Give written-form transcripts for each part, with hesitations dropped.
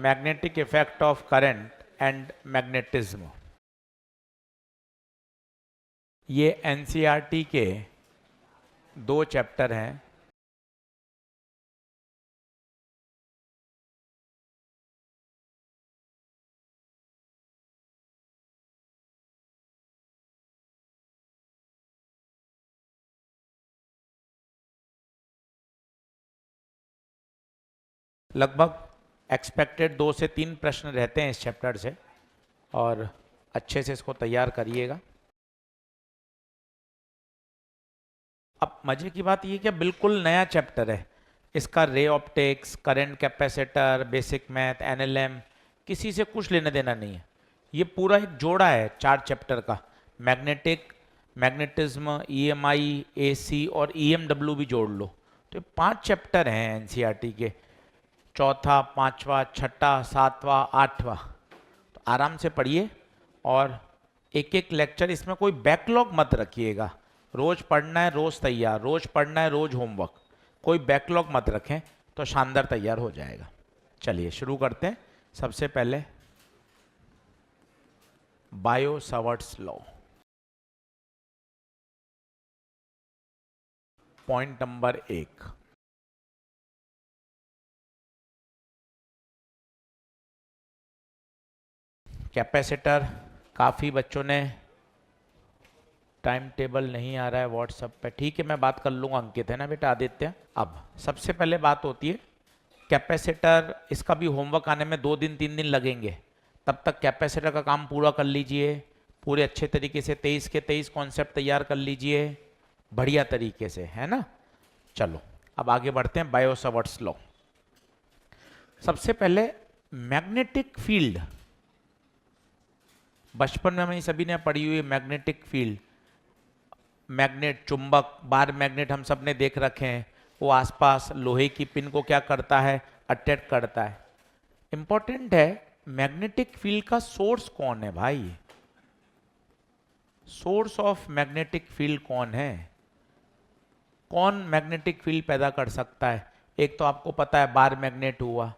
Magnetic effect of current and magnetism. ये NCERT के 2 chapter हैं। लगभग एक्सपेक्टेड 2 से 3 प्रश्न रहते हैं इस चैप्टर से, और अच्छे से इसको तैयार करिएगा। अब मजे की बात ये कि बिल्कुल नया चैप्टर है। इसका ray optics, current capacitor, basic math, NLM किसी से कुछ लेना देना नहीं है। ये पूरा एक जोड़ा है 4 चैप्टर का। मैग्नेटिक, मैग्नेटिज्म, ईएमआई, एसी और ईएमडब्ल्यू भी जोड़ लो तो ये 5 चैप्टर हैं एनसीईआरटी के। चौथा, पांचवा, छठा, सातवां, आठवां। तो आराम से पढ़िए और एक एक लेक्चर, इसमें कोई बैकलॉग मत रखिएगा। रोज पढ़ना है, रोज तैयार, रोज पढ़ना है, रोज होमवर्क। कोई बैकलॉग मत रखें तो शानदार तैयार हो जाएगा। चलिए शुरू करते हैं। सबसे पहले Biot Savart's law, point number 1। Capacitor, काफ़ी बच्चों ने टाइम टेबल नहीं आ रहा है व्हाट्सएप पे, ठीक है मैं बात कर लूँगा। अंकित है ना बेटा, आदित्य। अब सबसे पहले बात होती है कैपेसिटर। इसका भी होमवर्क आने में 2 दिन 3 दिन लगेंगे। तब तक कैपेसिटर का काम पूरा कर लीजिए, पूरे अच्छे तरीके से 23 के 23 कॉन्सेप्ट तैयार कर लीजिए बढ़िया तरीके से, है ना। चलो अब आगे बढ़ते हैं। Biot Savart's law. सबसे पहले मैग्नेटिक फील्ड, बचपन में हमें सभी ने पढ़ी हुई मैग्नेटिक फील्ड। मैग्नेट, चुंबक, बार मैग्नेट हम सब ने देख रखे हैं। वो आसपास लोहे की पिन को क्या करता है, अट्रैक्ट करता है। इंपॉर्टेंट है मैग्नेटिक फील्ड का सोर्स कौन है भाई। सोर्स ऑफ मैग्नेटिक फील्ड कौन है, कौन मैग्नेटिक फील्ड पैदा कर सकता है। एक तो आपको पता है बार मैग्नेट हुआ,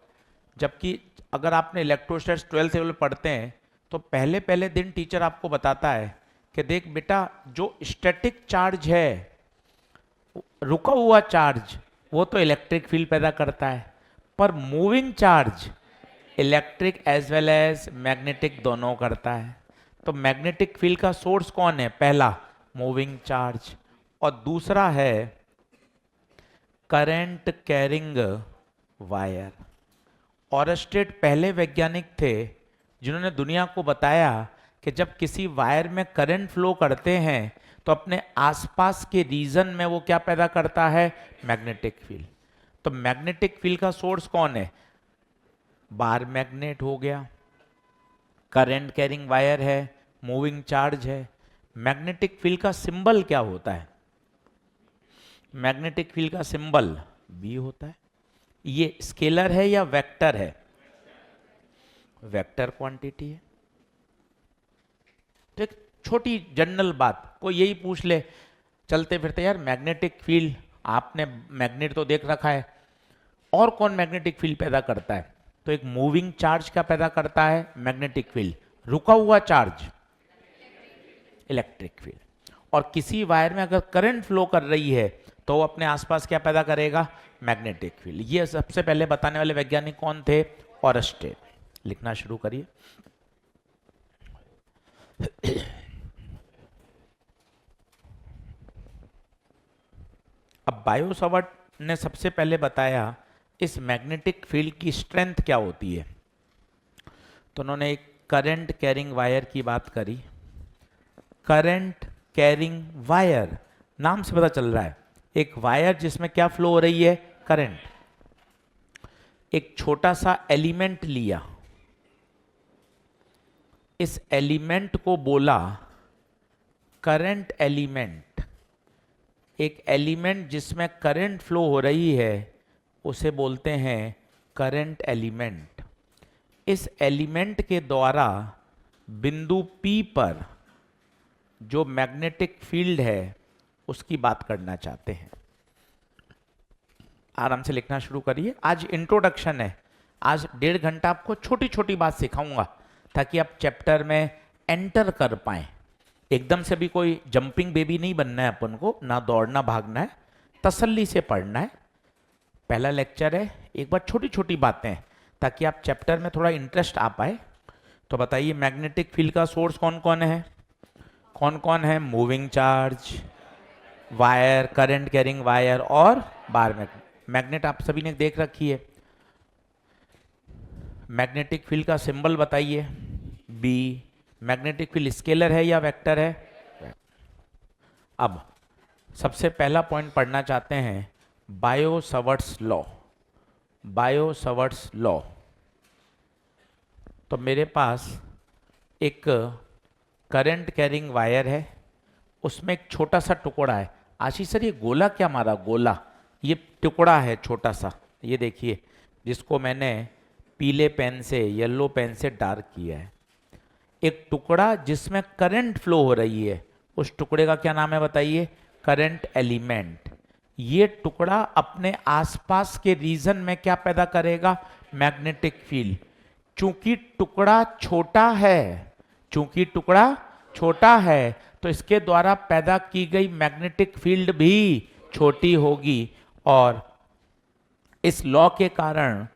जबकि अगर आपने इलेक्ट्रोस्टैटिक्स 12th लेवल पढ़ते हैं तो पहले पहले दिन टीचर आपको बताता है कि देख बेटा, जो स्टैटिक चार्ज है, रुका हुआ चार्ज, वो तो इलेक्ट्रिक फील्ड पैदा करता है, पर moving charge electric as well as magnetic दोनों करता है। तो मैग्नेटिक फील्ड का सोर्स कौन है, पहला मूविंग चार्ज, और दूसरा है करंट कैरिंग वायर। ऑरस्टेड पहले वैज्ञानिक थे जिन्होंने दुनिया को बताया कि जब किसी वायर में करंट फ्लो करते हैं तो अपने आसपास के रीजन में वो क्या पैदा करता है, मैग्नेटिक फील्ड। तो मैग्नेटिक फील्ड का सोर्स कौन है, बार मैग्नेट हो गया, करंट कैरिंग वायर है, मूविंग चार्ज है। मैग्नेटिक फील्ड का सिंबल क्या होता है, मैग्नेटिक फील्ड का सिंबल बी होता है। ये स्केलर है या वेक्टर है, वेक्टर क्वांटिटी है। तो एक छोटी जनरल बात, कोई यही पूछ ले चलते फिरते, यार मैग्नेटिक फील्ड, आपने मैग्नेट तो देख रखा है, और कौन मैग्नेटिक फील्ड पैदा करता है। तो एक मूविंग चार्ज क्या पैदा करता है, मैग्नेटिक फील्ड। रुका हुआ चार्ज इलेक्ट्रिक फील्ड। और किसी वायर में अगर करंट फ्लो कर रही है तो वो अपने आसपास क्या पैदा करेगा, मैग्नेटिक फील्ड। ये सबसे पहले बताने वाले वैज्ञानिक कौन थे, ऑरस्टेड। लिखना शुरू करिए। अब बायो सावर्ट ने सबसे पहले बताया इस मैग्नेटिक फील्ड की स्ट्रेंथ क्या होती है। तो उन्होंने एक करंट कैरिंग वायर की बात करी। करंट कैरिंग वायर, नाम से पता चल रहा है एक वायर जिसमें क्या फ्लो हो रही है, करंट। एक छोटा सा एलिमेंट लिया, इस एलिमेंट को बोला करंट एलिमेंट। एक एलिमेंट जिसमें करंट फ्लो हो रही है उसे बोलते हैं करंट एलिमेंट। इस एलिमेंट के द्वारा बिंदु P पर जो मैग्नेटिक फील्ड है उसकी बात करना चाहते हैं। आराम से लिखना शुरू करिए। आज इंट्रोडक्शन है, आज 1.5 घंटा आपको छोटी छोटी बात सिखाऊंगा ताकि आप चैप्टर में एंटर कर पाए। एकदम से भी कोई जंपिंग बेबी नहीं बनना है अपन को, ना दौड़ना भागना है, तसल्ली से पढ़ना है। पहला लेक्चर है, एक बार छोटी छोटी बातें ताकि आप चैप्टर में थोड़ा इंटरेस्ट आ पाए। तो बताइए मैग्नेटिक फील्ड का सोर्स कौन कौन है? Moving charge, wire, current carrying wire और बार मैग्नेट आप सभी ने देख रखी है। मैग्नेटिक फील्ड का सिंबल बताइए, बी। मैग्नेटिक फील्ड स्केलर है या वेक्टर है? अब सबसे पहला पॉइंट पढ़ना चाहते हैं, बायो-सवर्ट्स लॉ। बायो-सवर्ट्स लॉ। तो मेरे पास एक करंट कैरिंग वायर है, उसमें एक छोटा सा टुकड़ा है। आशीष सर ये गोला क्या मारा? गोला, ये टुकड़ा है छोटा सा, ये देखिए, जिसको मैंने पीले पेन से, येलो पेन से डार्क किया है। एक टुकड़ा जिसमें करंट फ्लो हो रही है, उस टुकड़े का क्या नाम है बताइए? Current element. ये टुकड़ा अपने आसपास के रीजन में क्या पैदा करेगा? Magnetic field. चूंकि टुकड़ा छोटा है तो इसके द्वारा पैदा की गई मैग्नेटिक फील्ड भी छोटी होगी, और इस लॉ के कारण,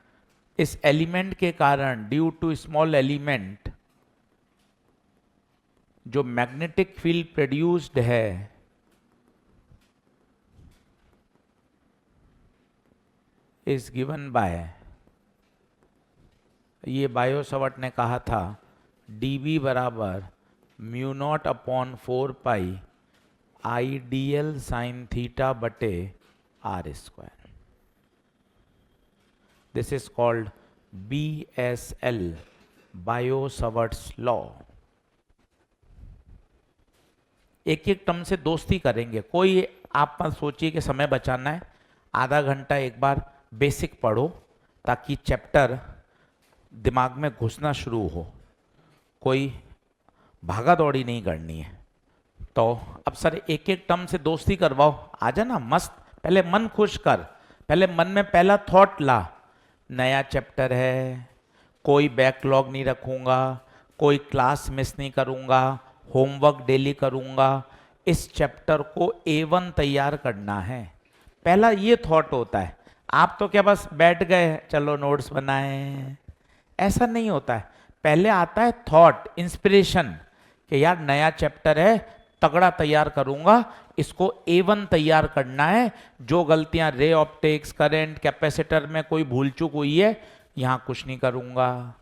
इस एलिमेंट के कारण, ड्यू टू स्मॉल एलिमेंट, जो मैग्नेटिक फील्ड प्रोड्यूस्ड है इज गिवन बाय, ये बायो-सवर्ट ने कहा था, dB बराबर mu naught upon 4 pi I D L sine theta बटे R square. This is called BSL, Biot Savart's law. एक एक टर्म से दोस्ती करेंगे। कोई आप मत सोचिए कि समय बचाना है, आधा घंटा एक बार बेसिक पढ़ो ताकि चैप्टर दिमाग में घुसना शुरू हो। कोई भागा दौड़ी नहीं करनी है। तो अब सर एक एक टर्म से दोस्ती करवाओ, आ जाना मस्त। पहले मन खुश कर, पहले मन में पहला थॉट ला, नया चैप्टर है, कोई बैकलॉग नहीं रखूंगा, कोई क्लास मिस नहीं करूंगा, होमवर्क डेली करूंगा, इस चैप्टर को A1 तैयार करना है। पहला ये थॉट होता है। आप तो क्या बस बैठ गए चलो नोट्स बनाए, ऐसा नहीं होता है। पहले आता है थॉट, इंस्पिरेशन, कि यार नया चैप्टर है, तगड़ा तैयार करूंगा, इसको A1 तैयार करना है। जो गलतियां रे ऑप्टिक्स, करंट, कैपेसिटर में कोई भूल चूक हुई है, यहां कुछ नहीं करूंगा।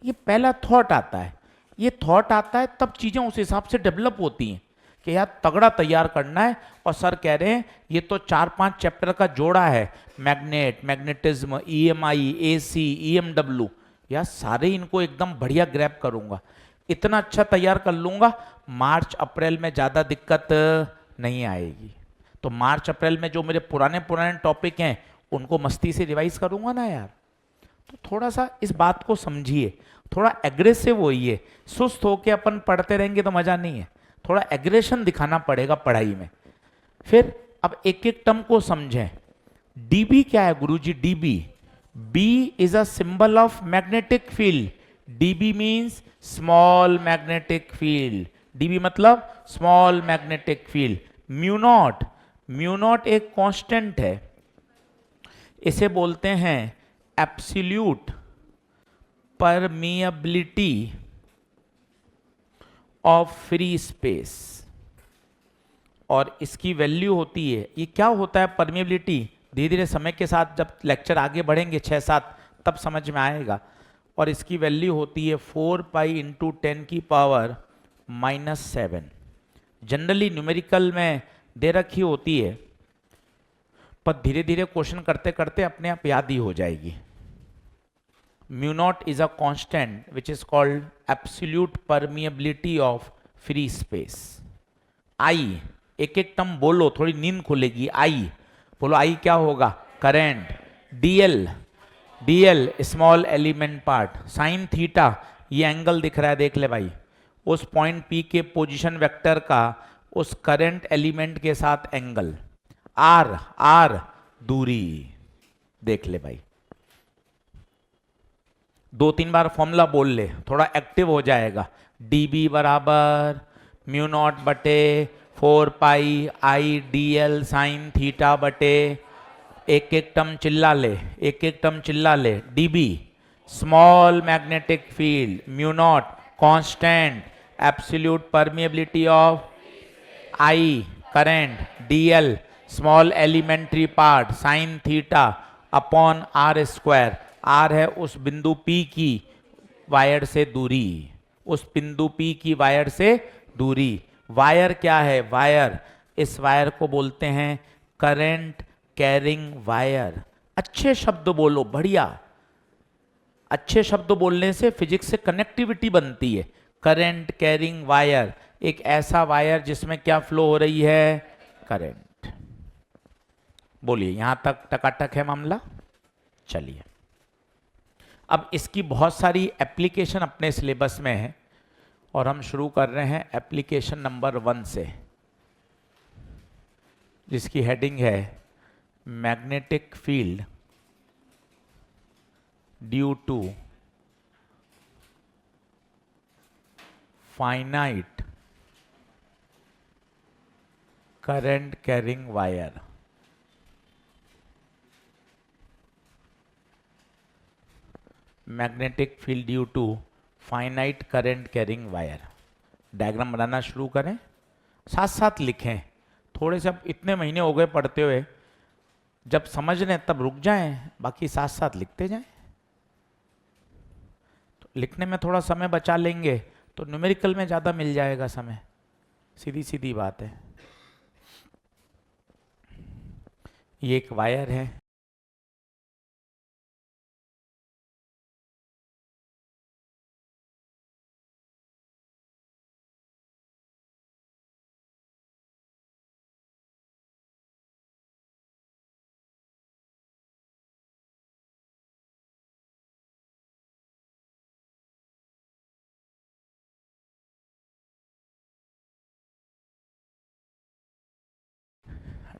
ये पहला थॉट आता है। ये थॉट आता है तब चीजें उस हिसाब से डेवलप होती हैं कि यार तगड़ा तैयार करना है। और सर कह रहे हैं ये तो 4-5 चैप्टर का जोड़ा है, magnet, magnetism, EMI, AC, EMW, यार सारे इनको एकदम बढ़िया ग्रैब करूंगा, इतना अच्छा तैयार कर लूंगा, मार्च अप्रैल में ज़्यादा दिक्कत नहीं आएगी। तो मार्च अप्रैल में जो मेरे पुराने टॉपिक हैं उनको मस्ती से रिवाइज करूंगा ना यार। तो थोड़ा सा इस बात को समझिए, थोड़ा एग्रेसिव होइए। सुस्त होके अपन पढ़ते रहेंगे तो मजा नहीं है, थोड़ा एग्रेशन दिखाना पड़ेगा पढ़ाई में। फिर अब एक एक टर्म को समझें। डीबी क्या है गुरुजी? DB, B is a symbol of magnetic field. DB means small magnetic field. DB मतलब small magnetic field. Mu naught, mu naught एक कांस्टेंट है, इसे बोलते हैं absolute permeability of free space, और इसकी वैल्यू होती है, ये क्या होता है परमिएबिलिटी? धीरे धीरे समय के साथ जब लेक्चर आगे बढ़ेंगे 6-7 तब समझ में आएगा। और इसकी वैल्यू होती है 4 पाई इंटू 10 की पावर -7। जनरली न्यूमेरिकल में दे रखी होती है, पर धीरे धीरे क्वेश्चन करते करते अपने आप याद ही हो जाएगी। Mu naught is a constant which is called absolute permeability of free space. I, एक एक टर्म बोलो, थोड़ी नींद खुलेगी। आई बोलो, आई क्या होगा? Current. DL, DL small element part. Sine theta, ये एंगल दिख रहा है, देख ले भाई, उस पॉइंट पी के पोजीशन वेक्टर का उस करंट एलिमेंट के साथ एंगल। आर, आर दूरी, देख ले भाई। दो तीन बार फॉर्मूला बोल ले, थोड़ा एक्टिव हो जाएगा। dB बराबर म्यू नॉट बटे 4 pi I D L sine theta बटे, एक एक टर्म चिल्ला ले, एक एक टर्म चिल्ला ले। dB small magnetic field, mu naught constant, absolute permeability of I current, dl small elementary part sine theta upon R square. R है उस बिंदु P की वायर से दूरी, उस बिंदु P की वायर से दूरी। वायर क्या है? वायर, इस वायर को बोलते हैं करंट कैरिंग वायर। अच्छे शब्द बोलो, बढ़िया। अच्छे शब्द बोलने से फिजिक्स से कनेक्टिविटी बनती है। करंट कैरिंग वायर, एक ऐसा वायर जिसमें क्या फ्लो हो रही है? करंट। बोलिए, यहां तक टकाटक है मामला? चलिए, अब इसकी बहुत सारी एप्लीकेशन अपने सिलेबस में है और हम शुरू कर रहे हैं एप्लीकेशन नंबर 1 से, जिसकी हेडिंग है magnetic field due to finite current carrying wire. Magnetic field due to finite current carrying wire. Diagram बनाना शुरू करें, साथ साथ लिखें। थोड़े से अब इतने महीने हो गए पढ़ते हुए, जब समझ लें तब रुक जाएं, बाकी साथ साथ लिखते जाएं। तो लिखने में थोड़ा समय बचा लेंगे तो न्यूमेरिकल में ज़्यादा मिल जाएगा समय, सीधी सीधी बात है। ये एक वायर है,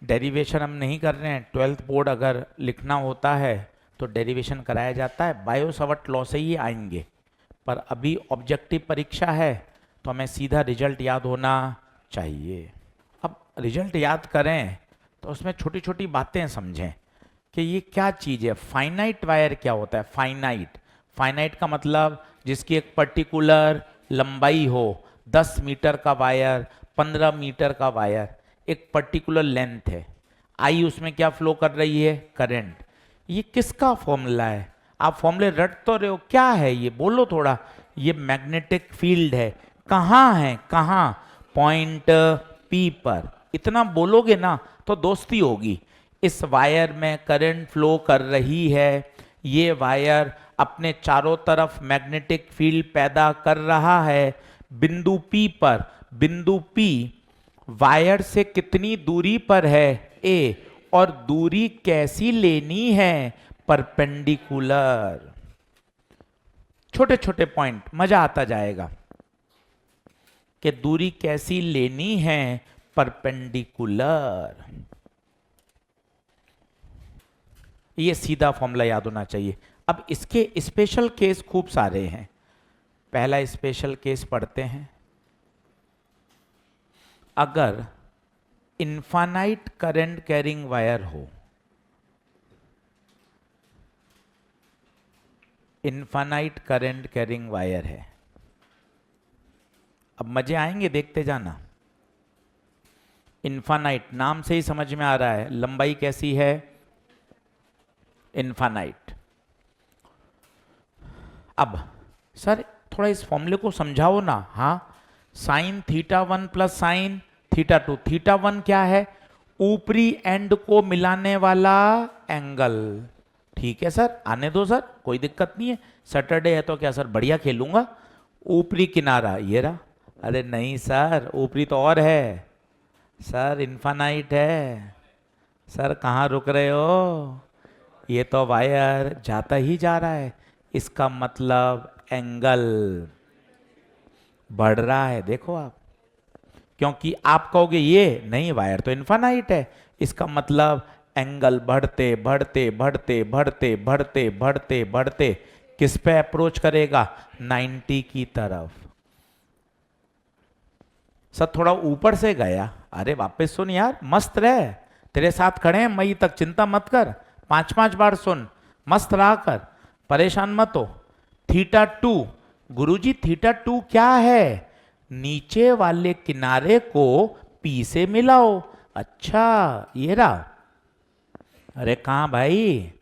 डेरिवेशन हम नहीं कर रहे हैं। 12th बोर्ड अगर लिखना होता है तो डेरिवेशन कराया जाता है, बायो सावर्ट लॉ से ही आएंगे। पर अभी ऑब्जेक्टिव परीक्षा है तो हमें सीधा रिजल्ट याद होना चाहिए। अब रिजल्ट याद करें तो उसमें छोटी छोटी बातें समझें कि ये क्या चीज़ है। फाइनाइट वायर क्या होता है? फाइनाइट, फाइनाइट का मतलब जिसकी एक पर्टिकुलर लंबाई हो। 10 मीटर का वायर, 15 मीटर का वायर, एक पर्टिकुलर लेंथ है। आई उसमें क्या फ्लो कर रही है? करंट। ये किसका फॉर्मूला है? आप फॉर्मूले रट तो रहे हो, क्या है ये? बोलो थोड़ा। ये मैग्नेटिक फील्ड है। कहाँ है? कहाँ? पॉइंट P पर। इतना बोलोगे ना तो दोस्ती होगी। इस वायर में करंट फ्लो कर रही है, ये वायर अपने चारों तरफ मैग्नेटिक फील्ड पैदा कर रहा है बिंदु P पर। बिंदु P वायर से कितनी दूरी पर है? A। और दूरी कैसी लेनी है? परपेंडिकुलर। छोटे छोटे पॉइंट, मजा आता जाएगा कि दूरी कैसी लेनी है? परपेंडिकुलर। ये सीधा फॉर्मूला याद होना चाहिए। अब इसके स्पेशल केस खूब सारे हैं। पहला स्पेशल केस पढ़ते हैं। अगर इनफाइनाइट करंट कैरिंग वायर हो, इनफाइनाइट करंट कैरिंग वायर है। अब मजे आएंगे, देखते जाना। इनफाइनाइट नाम से ही समझ में आ रहा है, लंबाई कैसी है? इनफाइनाइट। अब सर थोड़ा इस फॉर्मूले को समझाओ ना। हाँ, sign theta 1 plus sine theta 2। Theta 1 क्या है? ऊपरी एंड को मिलाने वाला एंगल। ठीक है सर, आने दो सर, कोई दिक्कत नहीं है। सैटरडे है तो क्या सर बढ़िया खेलूंगा। ऊपरी किनारा ये रहा। अरे नहीं सर, ऊपरी तो और है सर, इनफाइनाइट है सर। कहाँ रुक रहे हो? ये तो वायर जाता ही जा रहा है, इसका मतलब एंगल बढ़ रहा है। देखो आप, क्योंकि आप कहोगे ये नहीं, वायर तो इनफाइनाइट है, इसका मतलब एंगल बढ़ते बढ़ते बढ़ते बढ़ते बढ़ते बढ़ते किस पे अप्रोच करेगा? 90 की तरफ। सर थोड़ा ऊपर से गया। अरे वापस सुन यार, मस्त रहे, तेरे साथ खड़े हैं मई तक, चिंता मत कर। 5-5 बार सुन, मस्त रहा कर, परेशान मत हो। θ2, गुरुजी θ2 क्या है? नीचे वाले किनारे को P से मिलाओ। अच्छा ये रहा। अरे कहाँ भाई?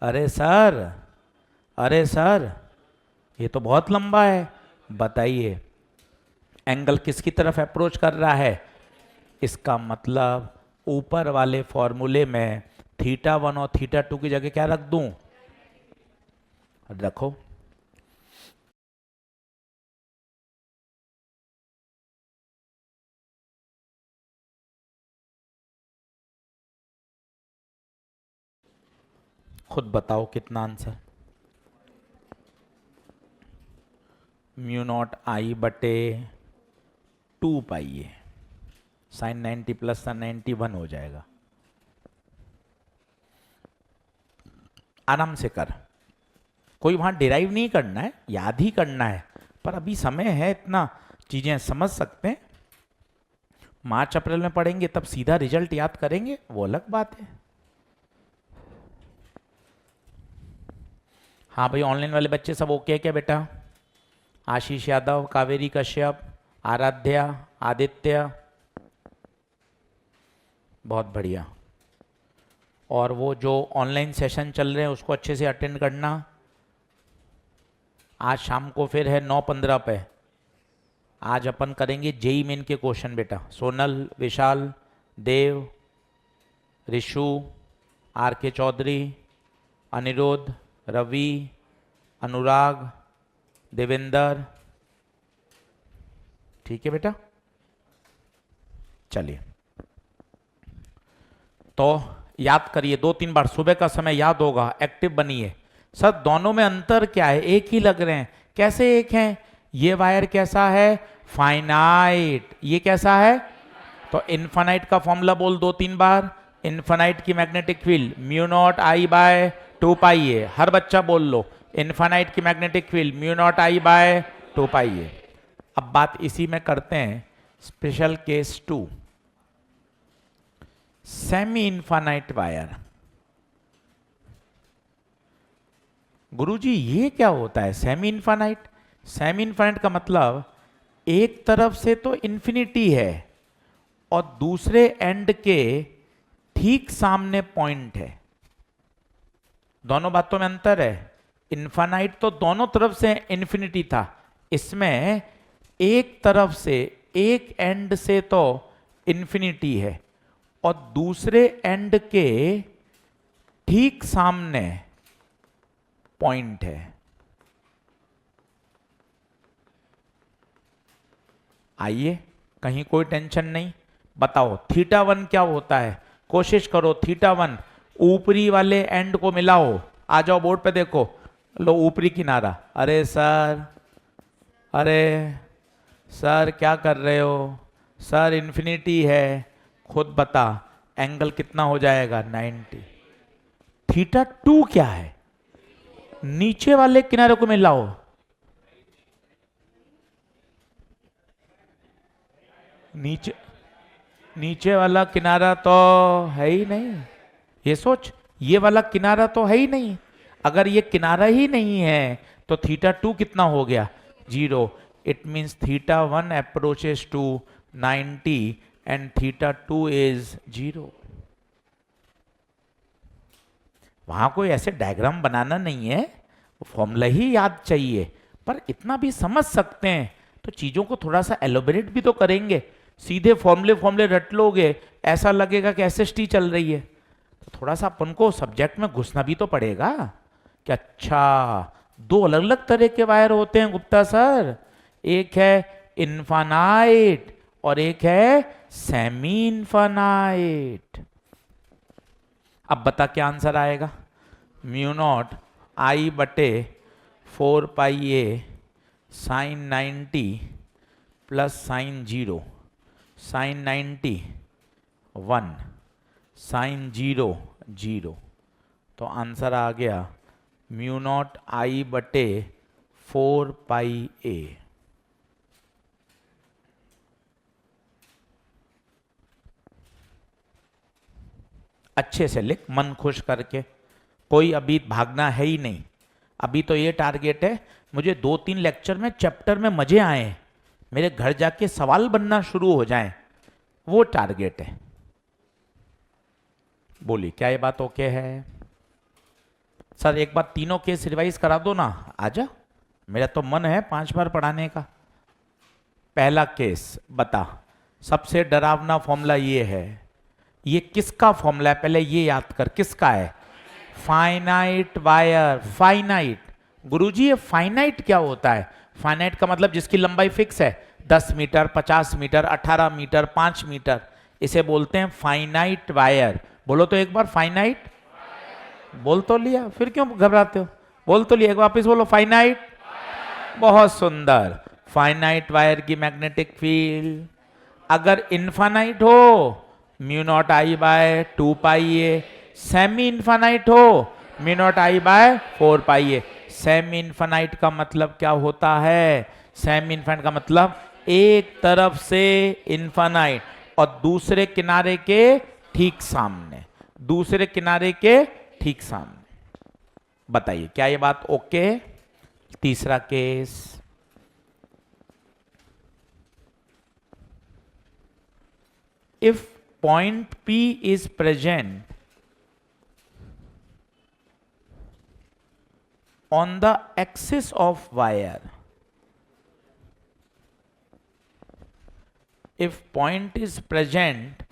अरे सर, अरे सर, ये तो बहुत लंबा है। बताइए एंगल किसकी तरफ अप्रोच कर रहा है? इसका मतलब ऊपर वाले फॉर्मूले में θ1 और θ2 की जगह क्या रख दूं? रखो। खुद बताओ कितना answer? μ0I/2π sign 90 plus sign 91 हो जाएगा। आराम से कर, कोई वहां डिराइव नहीं करना है, याद ही करना है। पर अभी समय है इतना, चीजें समझ सकते हैं। मार्च अप्रैल में पढ़ेंगे तब सीधा रिजल्ट याद करेंगे, वो अलग बात है। हाँ भाई, ऑनलाइन वाले बच्चे सब ओके है क्या बेटा? आशीष यादव, कावेरी कश्यप, आराध्या, आदित्य, बहुत बढ़िया। और वो जो ऑनलाइन सेशन चल रहे हैं उसको अच्छे से अटेंड करना। आज शाम को फिर है 9:15 पे, आज अपन करेंगे जेई मेन के क्वेश्चन बेटा। सोनल, विशाल, देव, ऋषु, आर के चौधरी, अनिरुद्ध, रवि, अनुराग, देवेंद्र, ठीक है बेटा। चलिए तो याद करिए 2-3 बार, सुबह का समय याद होगा, एक्टिव बनिए। सर दोनों में अंतर क्या है? एक ही लग रहे हैं। कैसे एक हैं? ये वायर कैसा है? फाइनाइट। ये कैसा है? तो इन्फानाइट का फॉर्मूला बोल 2-3 बार। इन्फानाइट की मैग्नेटिक फील्ड μ0I/2πa, हर बच्चा बोल लो। इन्फानाइट की मैग्नेटिक फील्ड μ0I/2πa। अब बात इसी में करते हैं, special case 2, semi infinite wire. गुरुजी ये क्या होता है सेमी इन्फानाइट? सेमी इन्फानाइट का मतलब एक तरफ से तो इन्फिनिटी है और दूसरे एंड के ठीक सामने पॉइंट है। दोनों बातों में अंतर है। इन्फानाइट तो दोनों तरफ से इन्फिनिटी था, इसमें एक तरफ से, एक एंड से तो इन्फिनिटी है और दूसरे एंड के ठीक सामने पॉइंट है। आइए, कहीं कोई टेंशन नहीं। बताओ θ1 क्या होता है? कोशिश करो θ1 ऊपरी वाले एंड को मिलाओ। आ जाओ बोर्ड पे देखो, लो ऊपरी किनारा। अरे सर, अरे सर क्या कर रहे हो सर? इन्फिनिटी है, खुद बता एंगल कितना हो जाएगा? 90। θ2 क्या है? नीचे वाले किनारे को मिलाओ। नीचे वाला किनारा तो है ही नहीं। ये सोच, ये वाला किनारा तो है ही नहीं। अगर ये किनारा ही नहीं है तो θ2 कितना हो गया? 0। It means θ1 approaches to 90 and θ2 is 0। वहां कोई ऐसे डायग्राम बनाना नहीं है, फॉर्मूला ही याद चाहिए। पर इतना भी समझ सकते हैं तो चीजों को थोड़ा सा एलोबरेट भी तो करेंगे। सीधे फॉर्मूले रट लोगे, ऐसा लगेगा कि एसएसटी चल रही है। तो थोड़ा सा अपन को सब्जेक्ट में घुसना भी तो पड़ेगा कि अच्छा दो अलग अलग तरह के वायर होते हैं गुप्ता सर, एक है इन्फानाइट और एक है सेमी इन्फानाइट। अब बता क्या आंसर आएगा? μ0I/4πa sine 90 plus sine 0, sine 90 1, sine 0 0। तो आंसर आ गया म्यू नॉट आई बटे 4πa। अच्छे से लिख, मन खुश करके, कोई अभी भागना है ही नहीं। अभी तो ये टारगेट है, मुझे 2-3 लेक्चर में चैप्टर में मजे आए, मेरे घर जाके सवाल बनना शुरू हो जाएं, वो टारगेट है। बोली क्या ये बात ओके है? सर एक बार तीनों केस रिवाइज करा दो ना, आजा, मेरा तो मन है 5 बार पढ़ाने का। पहला केस बता, सबसे डरावना फॉर्मूला ये है। ये किसका फॉर्मूला है पहले ये याद कर, किसका है? Finite wire. फाइनाइट गुरुजी, ये फाइनाइट क्या होता है? फाइनाइट का मतलब जिसकी लंबाई फिक्स है, 10 मीटर, 50 मीटर, 18 मीटर, 5 मीटर, इसे बोलते हैं फाइनाइट वायर। बोलो तो एक बार, फाइनाइट। बोल तो लिया, फिर क्यों घबराते हो? बोल तो लिया, एक वापस बोलो, फाइनाइट। बहुत सुंदर। फाइनाइट वायर की मैग्नेटिक फील्ड अगर इनफाइनाइट हो, mu naught I by 2πa। Semi infinite हो, mu naught I by 4πa। Semi infinite का मतलब क्या होता है? सेमी इनफाइनाइट का मतलब एक तरफ से इनफाइनाइट और दूसरे किनारे के ठीक सामने, दूसरे किनारे के ठीक सामने। बताइए क्या ये बात ओके? तीसरा case, if point P is present on the axis of wire, if point is present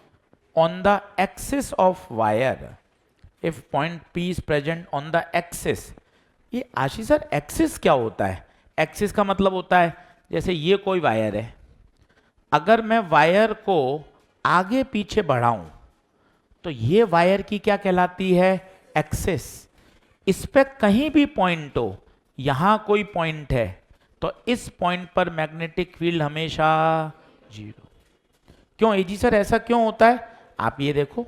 on the axis of wire, if point P is present on the axis, ये आशीष सर एक्सिस क्या होता है? Axis का मतलब होता है जैसे ये कोई वायर है, अगर मैं वायर को आगे पीछे बढ़ाऊं तो ये वायर की क्या कहलाती है? एक्सिस। इस पे कहीं भी पॉइंट हो, यहां कोई पॉइंट है तो इस पॉइंट पर मैग्नेटिक फील्ड हमेशा 0। क्यों एजी सर ऐसा क्यों होता है? आप ये देखो,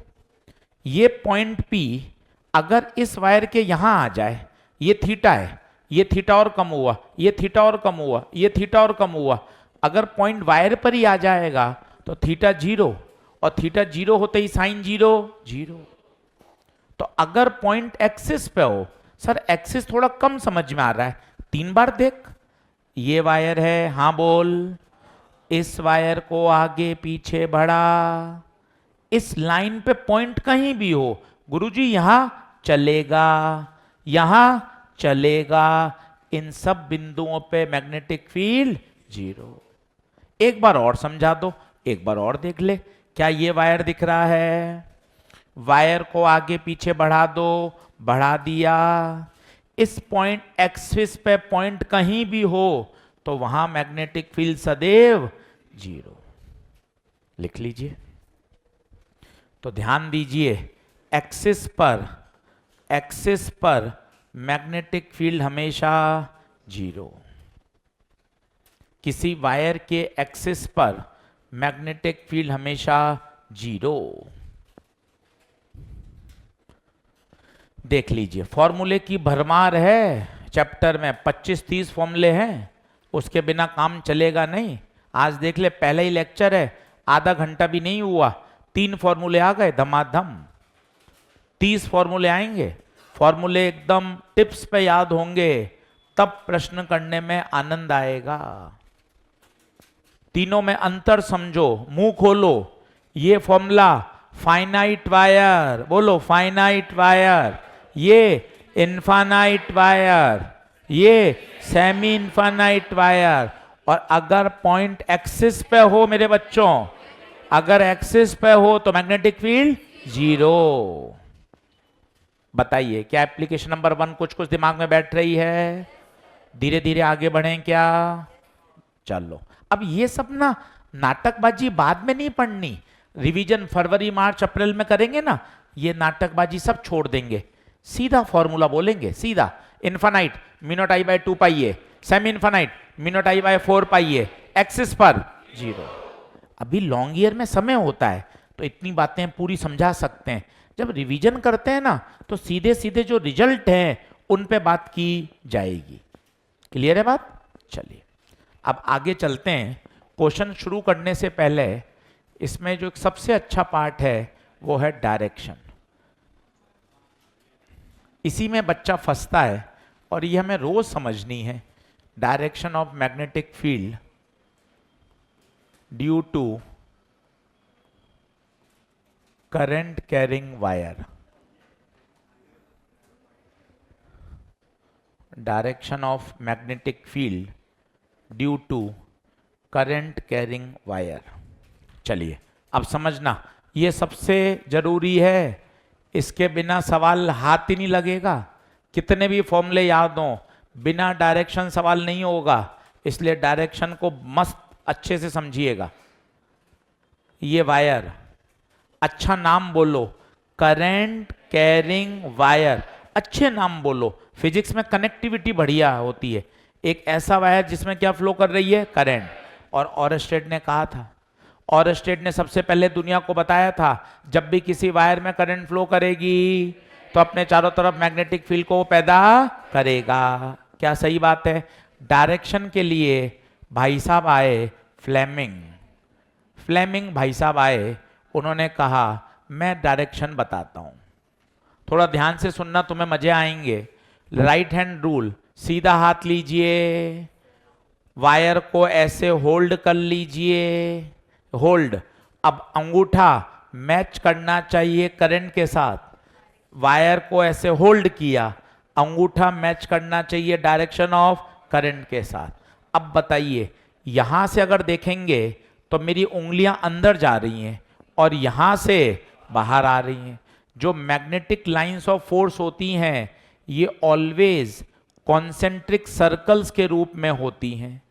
ये पॉइंट P अगर इस वायर के यहां आ जाए, ये थीटा है, ये थीटा और कम हुआ, ये थीटा और कम हुआ, ये थीटा और कम हुआ, अगर पॉइंट वायर पर ही आ जाएगा तो थीटा 0, और थीटा 0 होते ही साइन 0 0। तो अगर पॉइंट एक्सिस पे हो, सर एक्सिस थोड़ा कम समझ में आ रहा है, 3 बार देख, ये वायर है, हां बोल, इस वायर को आगे पीछे बढ़ा, इस लाइन पे पॉइंट कहीं भी हो, गुरुजी यहां चलेगा, यहां चलेगा, इन सब बिंदुओं पे मैग्नेटिक फील्ड 0। एक बार और समझा दो, एक बार और देख ले, क्या ये वायर दिख रहा है? वायर को आगे पीछे बढ़ा दो, बढ़ा दिया, इस पॉइंट एक्सिस पे पॉइंट कहीं भी हो तो वहां मैग्नेटिक फील्ड सदैव 0। लिख लीजिए। तो ध्यान दीजिए, एक्सिस पर मैग्नेटिक फील्ड हमेशा 0। किसी वायर के एक्सिस पर मैग्नेटिक फील्ड हमेशा 0। देख लीजिए, फॉर्मूले की भरमार है चैप्टर में, 25-30 फॉर्मूले हैं, उसके बिना काम चलेगा नहीं। आज देख ले, पहला ही लेक्चर है, आधा घंटा भी नहीं हुआ, 3 फॉर्मूले आ गए धमाधम। 30 फॉर्मूले आएंगे, फॉर्मूले एकदम टिप्स पे याद होंगे, तब प्रश्न करने में आनंद आएगा। तीनों में अंतर समझो, मुंह खोलो। ये फॉर्मूला फाइनाइट वायर, बोलो फाइनाइट वायर, ये इनफाइनाइट वायर, ये सेमी इनफाइनाइट वायर। और अगर पॉइंट एक्सिस पे हो मेरे बच्चों, अगर एक्सिस पे हो तो मैग्नेटिक फील्ड 0। बताइए क्या एप्लीकेशन नंबर 1 कुछ कुछ दिमाग में बैठ रही है? धीरे धीरे आगे बढ़ें क्या? चलो, अब ये सब ना नाटकबाजी बाद में नहीं पढ़नी, रिवीजन फरवरी मार्च अप्रैल में करेंगे ना, ये नाटकबाजी सब छोड़ देंगे, सीधा फॉर्मूला बोलेंगे, सीधा infinite mu naught I by 2πa, semi infinite mu naught I by 4πa, axis पर 0। अभी लॉन्ग ईयर में समय होता है तो इतनी बातें पूरी समझा सकते हैं, जब रिवीजन करते हैं ना तो सीधे सीधे जो रिजल्ट है उन पे बात की जाएगी। क्लियर है बात? चलिए अब आगे चलते हैं। क्वेश्चन शुरू करने से पहले इसमें जो एक सबसे अच्छा पार्ट है वो है डायरेक्शन। इसी में बच्चा फंसता है और ये हमें रोज समझनी है। Direction of magnetic field due to current carrying wire. Direction of magnetic field due to current carrying wire. चलिए अब समझना, ये सबसे जरूरी है, इसके बिना सवाल हाथ ही नहीं लगेगा। कितने भी फॉर्मूले याद हों, बिना डायरेक्शन सवाल नहीं होगा, इसलिए डायरेक्शन को मस्त अच्छे से समझिएगा। ये वायर, अच्छा नाम बोलो, करंट कैरिंग वायर, अच्छे नाम बोलो। फिजिक्स में कनेक्टिविटी बढ़िया होती है। एक ऐसा वायर जिसमें क्या फ्लो कर रही है? करंट। और ऑरस्टेड ने कहा था, ऑरस्टेड ने सबसे पहले दुनिया को बताया था, जब भी किसी वायर में करंट फ्लो करेगी तो अपने चारों तरफ मैग्नेटिक फील्ड को पैदा करेगा। क्या सही बात है? डायरेक्शन के लिए भाई साहब आए फ्लेमिंग। फ्लेमिंग भाई साहब आए, उन्होंने कहा मैं डायरेक्शन बताता हूं, थोड़ा ध्यान से सुनना, तुम्हें मजे आएंगे। राइट हैंड रूल, सीधा हाथ लीजिए, वायर को ऐसे होल्ड कर लीजिए, होल्ड। अब अंगूठा मैच करना चाहिए करंट के साथ, वायर को ऐसे होल्ड किया, अंगूठा मैच करना चाहिए डायरेक्शन ऑफ करंट के साथ। अब बताइए, यहां से अगर देखेंगे तो मेरी उंगलियां अंदर जा रही हैं और यहां से बाहर आ रही हैं। जो मैग्नेटिक लाइंस ऑफ फोर्स होती हैं ये ऑलवेज कॉन्सेंट्रिक सर्कल्स के रूप में होती हैं,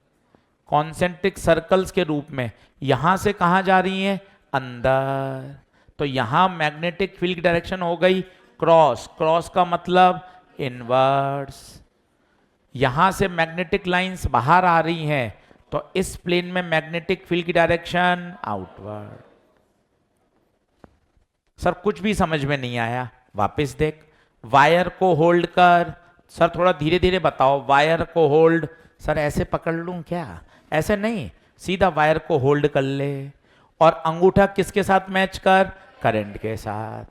कॉन्सेंट्रिक सर्कल्स के रूप में। यहां से कहां जा रही हैं? अंदर। तो यहां मैग्नेटिक फील्ड की डायरेक्शन हो गई क्रॉस, क्रॉस का मतलब इनवर्स। यहां से मैग्नेटिक लाइंस बाहर आ रही हैं तो इस प्लेन में मैग्नेटिक फील्ड की डायरेक्शन आउटवर्ड। सर कुछ भी समझ में नहीं आया, वापस देख। वायर को होल्ड कर, सर थोड़ा धीरे धीरे बताओ। वायर को होल्ड, सर ऐसे पकड़ लूं क्या? ऐसे नहीं, सीधा वायर को होल्ड कर ले और अंगूठा किसके साथ मैच कर? करंट के साथ।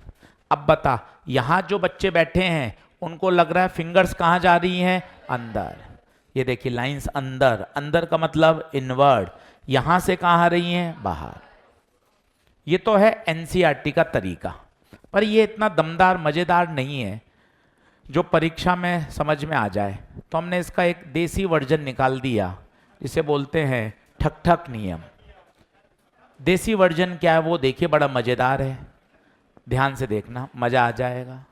अब बता, यहां जो बच्चे बैठे हैं उनको लग रहा है फिंगर्स कहां जा रही हैं? अंदर। ये देखिए लाइंस अंदर, अंदर का मतलब इनवर्ड। यहां से कहां आ रही हैं? बाहर। ये तो है एनसीईआरटी का तरीका, पर ये इतना दमदार मजेदार नहीं है जो परीक्षा में समझ में आ जाए। तो हमने इसका एक देसी वर्जन निकाल दिया जिसे बोलते हैं ठक ठक नियम। देसी वर्जन क्या है वो देखिए, बड़ा मजेदार है, ध्यान से देखना, मजा आ जाएगा।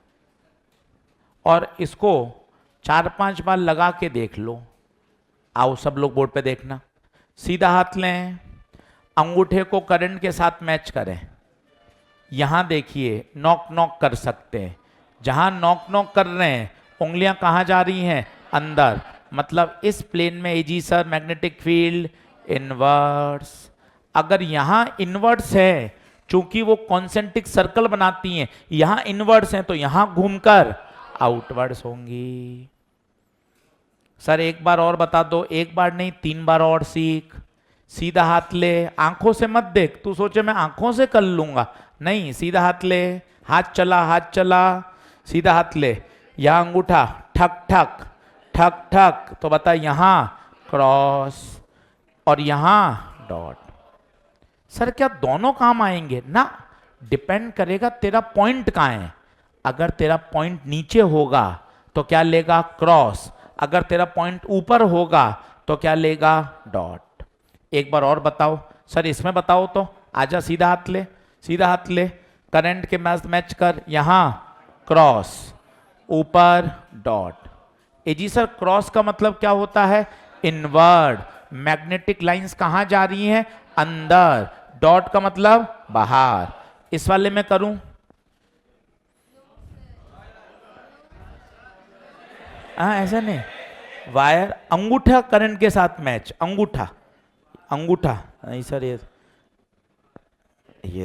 और इसको 4-5 बार लगा के देख लो। आओ सब लोग बोर्ड पे देखना। सीधा हाथ लें, अंगूठे को करंट के साथ मैच करें। यहां देखिए नॉक नॉक कर सकते हैं, जहां नॉक नॉक कर रहे हैं उंगलियां कहां जा रही हैं? अंदर। मतलब इस प्लेन में एजी सर मैग्नेटिक फील्ड इनवर्स। अगर यहां इनवर्स है, चूंकि वो कॉन्सेंट्रिक सर्कल बनाती हैं, यहां इनवर्स हैं तो यहां घूमकर आउटवर्ड्स होंगी। सर एक बार और बता दो, एक बार नहीं 3 बार और सीख। सीधा हाथ ले, आंखों से मत देख, तू सोचे मैं आंखों से कर लूंगा, नहीं, सीधा हाथ ले, हाथ चला, हाथ चला, सीधा हाथ ले, यहां अंगूठा ठक ठक ठक ठक, तो बता यहां क्रॉस और यहां डॉट। सर क्या दोनों काम आएंगे? ना, डिपेंड करेगा तेरा पॉइंट कहां है। अगर तेरा पॉइंट नीचे होगा तो क्या लेगा? क्रॉस। अगर तेरा पॉइंट ऊपर होगा तो क्या लेगा? डॉट। एक बार और बताओ सर, इसमें बताओ तो। आजा, सीधा हाथ ले, सीधा हाथ ले, करंट के मैच कर, यहां क्रॉस, ऊपर डॉट। जी सर क्रॉस का मतलब क्या होता है? इनवर्ड। मैग्नेटिक लाइंस कहां जा रही हैं? अंदर। डॉट का मतलब बाहर। इस वाले में करूं? हाँ ऐसा नहीं, वायर अंगूठा करंट के साथ मैच, अंगूठा, अंगूठा नहीं सर, ये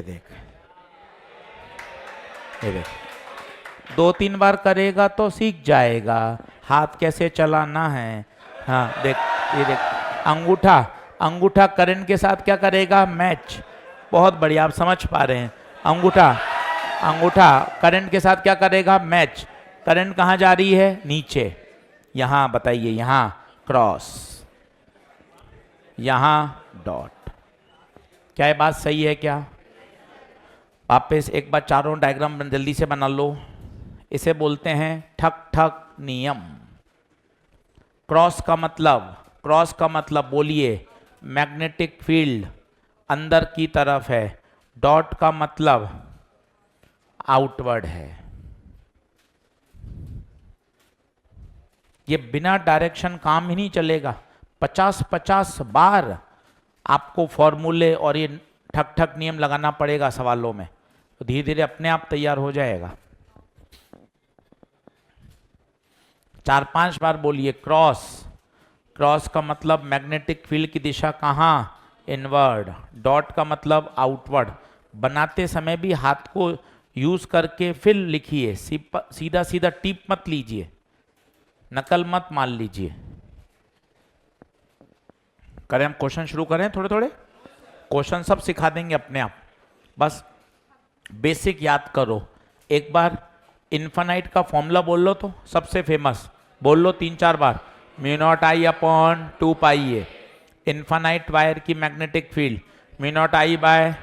देख, ये देख, 2-3 बार करेगा तो सीख जाएगा हाथ कैसे चलाना है। हाँ देख, ये देख, अंगूठा, अंगूठा करंट के साथ क्या करेगा, मैच। बहुत बढ़िया, आप समझ पा रहे हैं। अंगूठा, अंगूठा करंट के साथ क्या करेगा, मैच। करंट कहाँ जा रही है, नीचे। यहाँ बताइए, यहाँ क्रॉस, यहाँ डॉट। क्या ये बात सही है क्या? वापस एक बार चारों डायग्राम जल्दी से बना लो। इसे बोलते हैं ठक ठक नियम। क्रॉस का मतलब, क्रॉस का मतलब बोलिए मैग्नेटिक फील्ड अंदर की तरफ है। डॉट का मतलब आउटवर्ड है। ये बिना डायरेक्शन काम ही नहीं चलेगा। 50-50 बार आपको फॉर्मूले और ये ठक ठक नियम लगाना पड़ेगा सवालों में, तो धीरे धीरे अपने आप तैयार हो जाएगा। 4-5 बार बोलिए क्रॉस। क्रॉस का मतलब मैग्नेटिक फील्ड की दिशा कहाँ, इनवर्ड। डॉट का मतलब आउटवर्ड। बनाते समय भी हाथ को यूज करके फिर लिखिए, सीधा सीधा टिप मत लीजिए, नकल मत मान लीजिए। करें हम क्वेश्चन शुरू करें, थोड़े थोड़े क्वेश्चन सब सिखा देंगे अपने आप, बस बेसिक याद करो। एक बार इन्फानाइट का फॉर्मूला बोल लो, तो सबसे फेमस बोल लो 3-4 बार, म्यू नॉट आई अपॉन 2 पाई ए। इन्फानाइट वायर की magnetic field mu naught I bye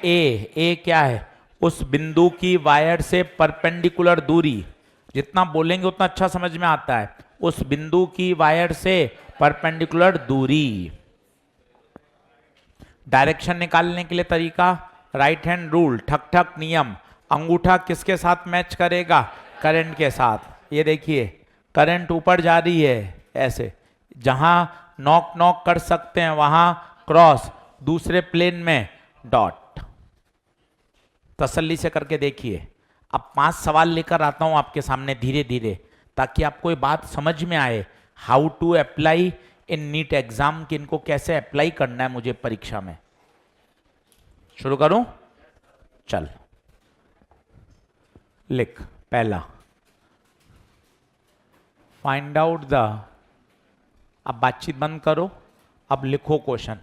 ए क्या है, उस बिंदु की वायर से परपेंडिकुलर दूरी। जितना बोलेंगे उतना अच्छा समझ में आता है। उस बिंदु की वायर से परपेंडिकुलर दूरी। डायरेक्शन निकालने के लिए तरीका, राइट हैंड रूल, ठक ठक नियम। अंगूठा किसके साथ मैच करेगा, करंट के साथ। ये देखिए करंट ऊपर जा रही है ऐसे, जहां नॉक नॉक कर सकते हैं वहां क्रॉस, दूसरे प्लेन में डॉट। तसल्ली से करके देखिए। अब 5 सवाल लेकर आता हूं आपके सामने धीरे धीरे, ताकि आपको ये बात समझ में आए, how to apply in NEET exam, कि इनको कैसे अप्लाई करना है मुझे परीक्षा में। शुरू करूं, चल लिख। पहला, फाइंड आउट द, अब बातचीत बंद करो, अब लिखो क्वेश्चन।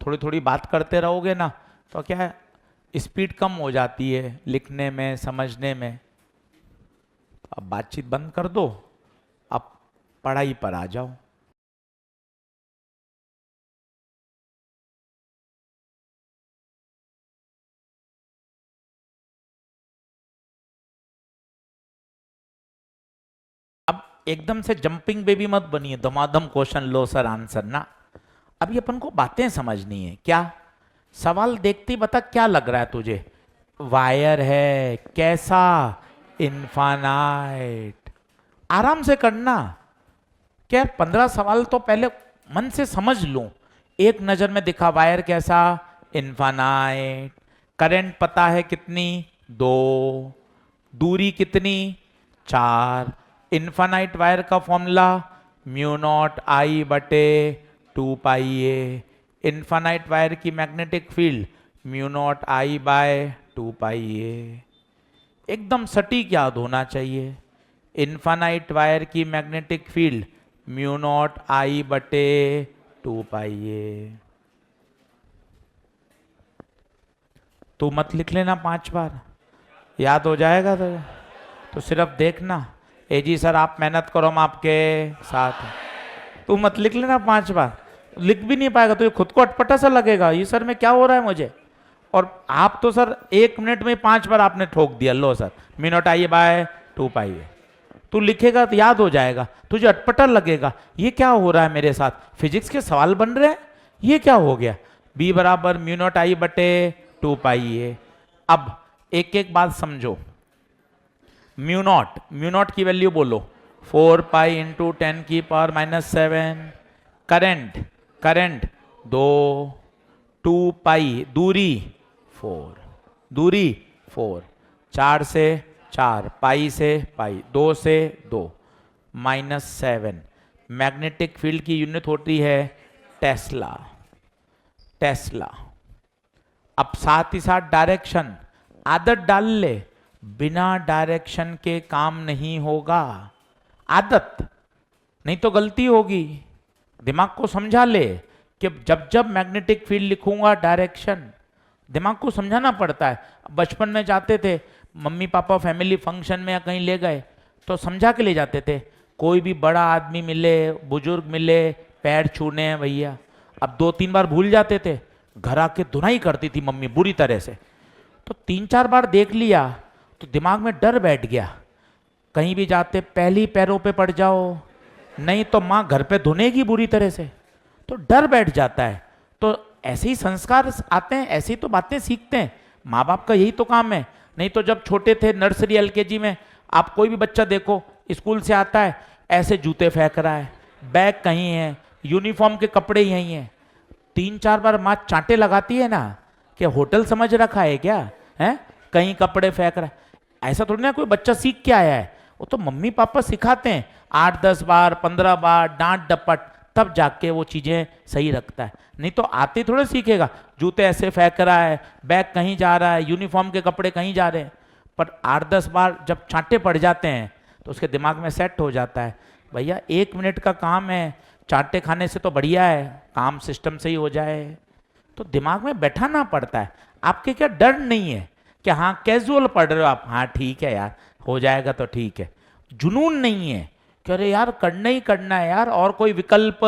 थोड़ी थोड़ी बात करते रहोगे ना तो क्या है, स्पीड कम हो जाती है लिखने में, समझने में। अब बातचीत बंद कर दो, अब पढ़ाई पर आ जाओ। अब एकदम से जंपिंग बेबी मत बनिए, धमाधम क्वेश्चन लो सर आंसर ना। अभी अपन को बातें समझनी है। क्या सवाल देखते ही बता क्या लग रहा है तुझे, वायर है, कैसा, इनफानाइट। आराम से करना। क्या 15 सवाल तो पहले मन से समझ लूं, एक नजर में दिखा, वायर कैसा, इनफानाइट। करंट पता है कितनी, 2। दूरी कितनी, 4। इनफानाइट वायर का फॉर्मूला म्यू नॉट आई बटे 2 पाई ए। इनफानाइट वायर की magnetic field mu naught I by 2 पाई ए। एकदम सटीक याद होना चाहिए। इनफानाइट वायर की magnetic field mu naught I बटे 2 पाई ए। तू मत लिख लेना 5 बार, याद हो जाएगा तो सिर्फ देखना। ए जी सर आप मेहनत करो, हम आपके साथ हैं। तू मत लिख लेना 5 बार, लिख भी नहीं पाएगा तो ये खुद को अटपटा सा लगेगा, ये सर में क्या हो रहा है मुझे। और आप तो सर 1 मिनट में 5 बार आपने ठोक दिया, लो sir mu naught I by 2 पाई ए। तू लिखेगा तो याद हो जाएगा, तुझे अटपटा लगेगा, ये क्या हो रहा है मेरे साथ, फिजिक्स के सवाल बन रहे हैं, ये क्या हो गया। बी बराबर म्यू नॉट आई बटे 2 पाई ए। अब एक एक बात समझो। म्यू नॉट की वैल्यू बोलो 4 पाई इंटू 10 की पावर -7। करंट 2 पाई, दूरी 4, दूरी 4, 4 से 4, पाई से पाई, 2 से 2, -7। मैग्नेटिक फील्ड की यूनिट होती है टेस्ला। अब साथ ही साथ डायरेक्शन, आदत डाल ले, बिना डायरेक्शन के काम नहीं होगा। आदत, नहीं तो गलती होगी। दिमाग को समझा ले कि जब जब मैग्नेटिक फील्ड लिखूंगा डायरेक्शन, दिमाग को समझाना पड़ता है। बचपन में जाते थे, मम्मी पापा फैमिली फंक्शन में या कहीं ले गए तो समझा के ले जाते थे। कोई भी बड़ा आदमी मिले, बुजुर्ग मिले, पैर छूने हैं भैया। अब 2-3 बार भूल जाते थे, घर आके धुनाई करती थी मम्मी बुरी तरह से। तो 3-4 बार देख लिया तो दिमाग में डर बैठ गया, कहीं भी जाते पहली पैरों पे पड़ जाओ, नहीं तो माँ घर पे धुनेगी बुरी तरह से। तो डर बैठ जाता है। तो ऐसे ही संस्कार आते हैं, ऐसी तो बातें सीखते हैं। माँ बाप का यही तो काम है। नहीं तो जब छोटे थे नर्सरी एलकेजी में, आप कोई भी बच्चा देखो स्कूल से आता है ऐसे जूते फेंक रहा है, बैग कहीं है, यूनिफॉर्म के कपड़े यहीं हैं। 3-4 बार माँ चांटे लगाती है ना कि होटल समझ रखा है क्या है, कहीं कपड़े फेंक रहा है। ऐसा थोड़ी ना कोई बच्चा सीख के आया है, वो तो मम्मी पापा सिखाते हैं 8-10 बार 15 बार डांट डपट, तब जाके वो चीजें सही रखता है। नहीं तो आते थोड़े सीखेगा, जूते ऐसे फेंक रहा है, बैग कहीं जा रहा है, यूनिफॉर्म के कपड़े कहीं जा रहे हैं। पर 8-10 बार जब चांटे पड़ जाते हैं तो उसके दिमाग में सेट हो जाता है, भैया 1 मिनट का काम है, चांटे खाने से तो बढ़िया है काम सिस्टम से ही हो जाए। तो दिमाग में बैठाना पड़ता है। आपके क्या डर नहीं है कि हाँ कैजुअल पढ़ रहे हो आप, हाँ ठीक है यार हो जाएगा तो ठीक है। जुनून नहीं है कि अरे यार करना ही करना है यार, और कोई विकल्प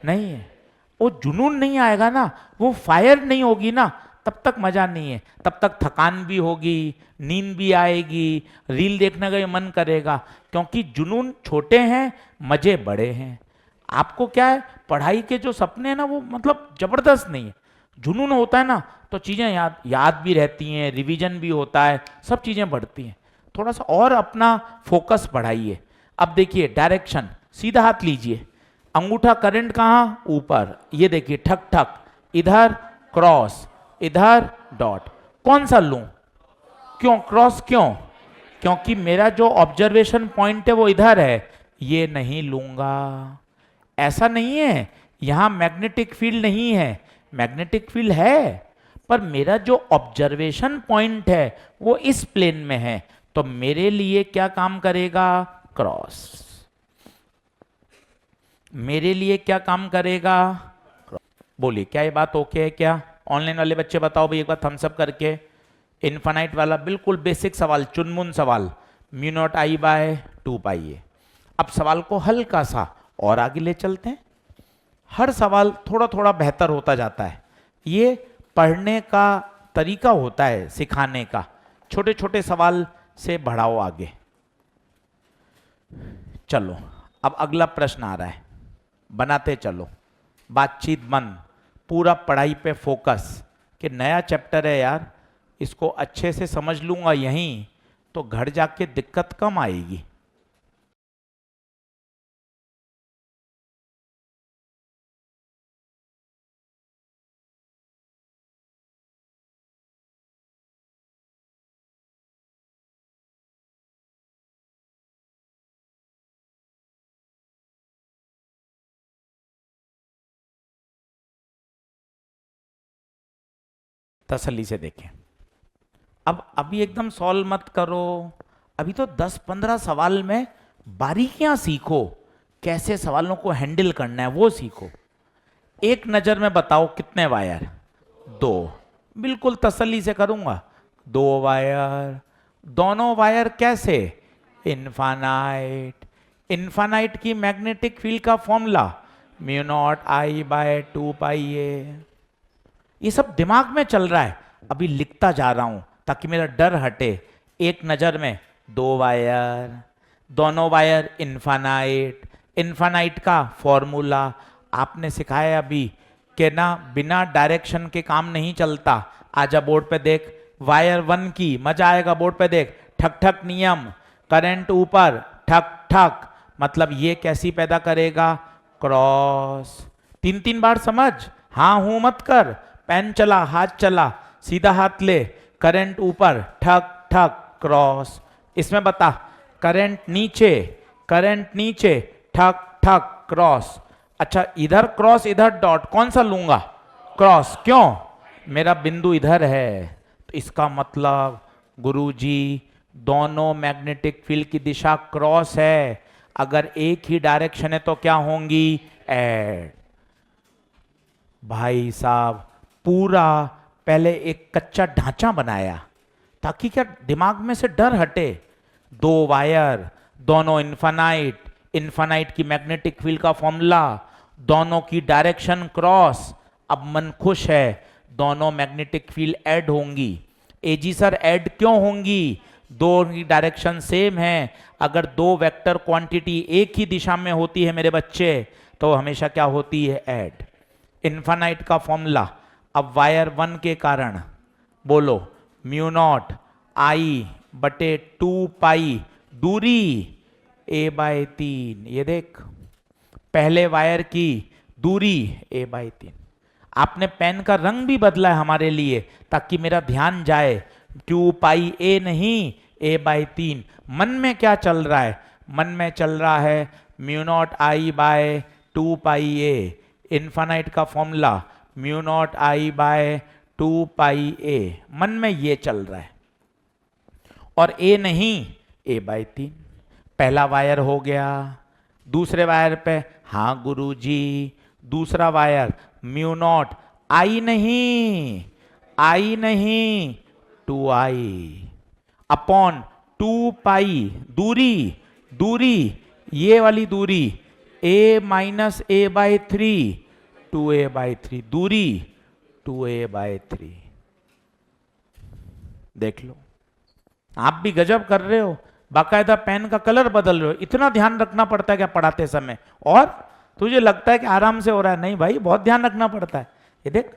नहीं है। वो जुनून नहीं आएगा ना, वो फायर नहीं होगी ना, तब तक मजा नहीं है। तब तक थकान भी होगी, नींद भी आएगी, रील देखने का मन करेगा। क्योंकि जुनून छोटे हैं, मजे बड़े हैं। आपको क्या है, पढ़ाई के जो सपने हैं ना वो मतलब जबरदस्त नहीं है। जुनून होता है ना तो चीजें याद भी रहती हैं, रिवीजन भी होता है, सब चीजें बढ़ती हैं। थोड़ा सा और अपना फोकस बढ़ाइए। अब देखिए डायरेक्शन, सीधा हाथ लीजिए, अंगूठा करंट कहाँ, ऊपर, ये देखिए ठक ठक, इधर क्रॉस, इधर डॉट। कौन सा लूं, क्यों क्रॉस, क्यों? क्योंकि मेरा जो ऑब्जर्वेशन पॉइंट है वो इधर है, ये नहीं लूंगा। ऐसा नहीं है यहां मैग्नेटिक फील्ड नहीं है, मैग्नेटिक फील्ड है, पर मेरा जो ऑब्जर्वेशन पॉइंट है वो इस प्लेन में है। तो मेरे लिए क्या काम करेगा, क्रॉस। मेरे लिए क्या काम करेगा, बोलिए क्या ये बात ओके है क्या? ऑनलाइन वाले बच्चे बताओ भाई एक बार थम्स अप करके। इन्फानाइट वाला बिल्कुल बेसिक सवाल, चुनमुन सवाल, म्यू नॉट आई बाय 2 पाई ए। अब सवाल को हल्का सा और आगे ले चलते हैं। हर सवाल थोड़ा थोड़ा बेहतर होता जाता है। ये पढ़ने का तरीका होता है, सिखाने का। छोटे छोटे सवाल से बढ़ाओ आगे। चलो अब अगला प्रश्न आ रहा है, बनाते चलो। बातचीत बंद, पूरा पढ़ाई पे फोकस। कि नया चैप्टर है यार, इसको अच्छे से समझ लूंगा यहीं तो घर जाके दिक्कत कम आएगी। तसल्ली से देखें। अब अभी एकदम सॉल्व मत करो, अभी तो 10-15 सवाल में बारीकियां सीखो, कैसे सवालों को हैंडल करना है वो सीखो। एक नजर में बताओ कितने वायर, 2। बिल्कुल तसल्ली से करूंगा, 2 वायर। दोनों वायर कैसे, इनफानाइट। इनफानाइट की मैग्नेटिक फील्ड का formula mu naught I by 2 पाई ए। ये सब दिमाग में चल रहा है, अभी लिखता जा रहा हूं ताकि मेरा डर हटे। एक नजर में 2 वायर, दोनों वायर इनफानाइट। इनफानाइट का फॉर्मूला आपने सिखाया अभी कि ना बिना डायरेक्शन के काम नहीं चलता। आजा बोर्ड पे देख, वायर 1 की, मजा आएगा बोर्ड पे देख, ठक ठक नियम, करंट ऊपर, ठक ठक, मतलब ये कैसी पैदा करेगा, क्रॉस। 3-3 बार समझ, हाँ हूं मत कर, पेन चला, हाथ चला, सीधा हाथ ले, करंट ऊपर, ठक ठक, क्रॉस। इसमें बता, करंट नीचे, ठक ठक, क्रॉस। अच्छा इधर क्रॉस इधर डॉट, कौन सा लूंगा, क्रॉस। क्यों, मेरा बिंदु इधर है, तो इसका मतलब गुरुजी दोनों मैग्नेटिक फील्ड की दिशा क्रॉस है, अगर एक ही डायरेक्शन है तो क्या होंगी, ऐड। भाई साहब पूरा पहले एक कच्चा ढांचा बनाया ताकि क्या दिमाग में से डर हटे। दो वायर, दोनों इन्फानाइट, इन्फानाइट की मैग्नेटिक फील्ड का फॉर्मूला, दोनों की डायरेक्शन क्रॉस। अब मन खुश है, दोनों मैग्नेटिक फील्ड ऐड होंगी। एजी सर ऐड क्यों होंगी, दो की डायरेक्शन सेम है। अगर दो वेक्टर क्वांटिटी एक ही दिशा में होती है मेरे बच्चे तो हमेशा क्या होती है, ऐड। इन्फानाइट का फॉर्मूला, अब वायर वन के कारण बोलो म्यू नॉट आई बटे 2 पाई दूरी a/3। ये देख पहले वायर की दूरी a/3। आपने पेन का रंग भी बदला है हमारे लिए ताकि मेरा ध्यान जाए, 2 पाई नहीं a/3। मन में क्या चल रहा है, मन में चल रहा है mu naught I by 2 pi. Infinite का formula mu naught I by 2 पाई। मन में ये चल रहा है और a नहीं a/3। पहला वायर हो गया, दूसरे वायर पे हाँ गुरुजी, दूसरा वायर म्यू नॉट आई नहीं, आई नहीं 2i अपॉन 2 पाई दूरी, दूरी ये वाली दूरी a-a/3 2a/3 दूरी 2a/3। देख लो आप भी गजब कर रहे हो, बाकायदा पेन का कलर बदल रहे हो। इतना ध्यान रखना पड़ता है क्या पढ़ाते समय, और तुझे लगता है कि आराम से हो रहा है, नहीं भाई बहुत ध्यान रखना पड़ता है। ये देख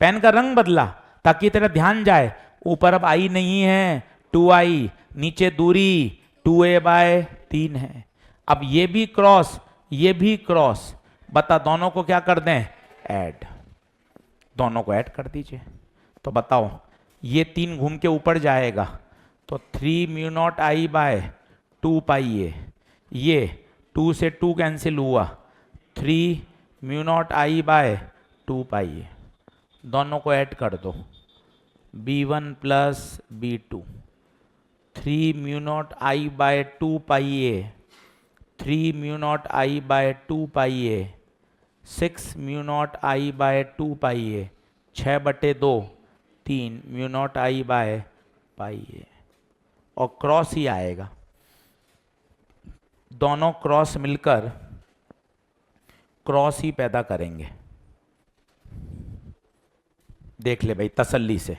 पेन का रंग बदला ताकि तेरा ध्यान जाए, ऊपर अब आई नहीं है 2i, नीचे दूरी 2a/3 है। अब ये भी क्रॉस, ये भी क्रॉस, बता दोनों को क्या कर दें, ऐड। दोनों को ऐड कर दीजिए तो बताओ ये 3 घूम के ऊपर जाएगा तो 3 mu naught I by 2 pi. ये 2 से 2 कैंसिल हुआ, 3 mu naught I by 2 pi. दोनों को ऐड कर दो, b1 plus b2। 3 mu naught I by 2 pi, 3 mu naught I by 2 pi, 6 mu naught I by 2 pi, 6/2 3 mu naught I by pi. और cross ही आएगा, दोनों cross मिलकर cross ही पैदा करेंगे। देख ले भाई तसल्ली से।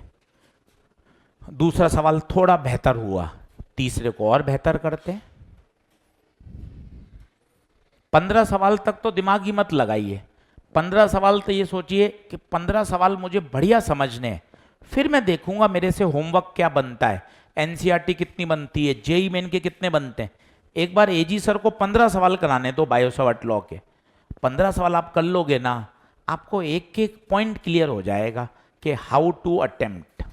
दूसरा सवाल थोड़ा बेहतर हुआ, तीसरे को और बेहतर करते हैं। 15 सवाल तक तो दिमाग ही मत लगाइए, 15 सवाल तो ये सोचिए कि 15 सवाल मुझे बढ़िया समझने हैं, फिर मैं देखूंगा मेरे से होमवर्क क्या बनता है, एनसीईआरटी कितनी बनती है, जेई मेन के कितने बनते हैं। एक बार एजी सर को 15 सवाल कराने दो बायोसवाट लॉ के, 15 सवाल आप कर लोगे ना, आपको एक एक पॉइंट क्लियर हो जाएगा कि हाउ टू अटेम्प्ट।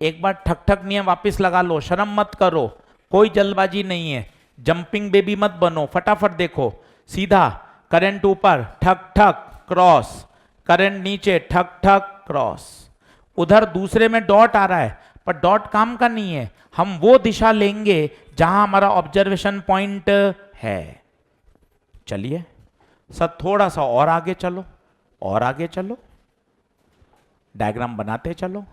एक बार ठक ठक नियम वापस लगा लो, शर्म मत करो, कोई जल्दबाजी नहीं है, जंपिंग बेबी मत बनो, फटाफट देखो। सीधा करंट ऊपर ठक ठक क्रॉस, करंट नीचे ठक ठक क्रॉस। उधर दूसरे में डॉट आ रहा है पर डॉट काम का नहीं है, हम वो दिशा लेंगे जहां हमारा ऑब्जर्वेशन पॉइंट है। चलिए सर थोड़ा सा और आगे चलो, और आगे चलो, डायग्राम बनाते चलो।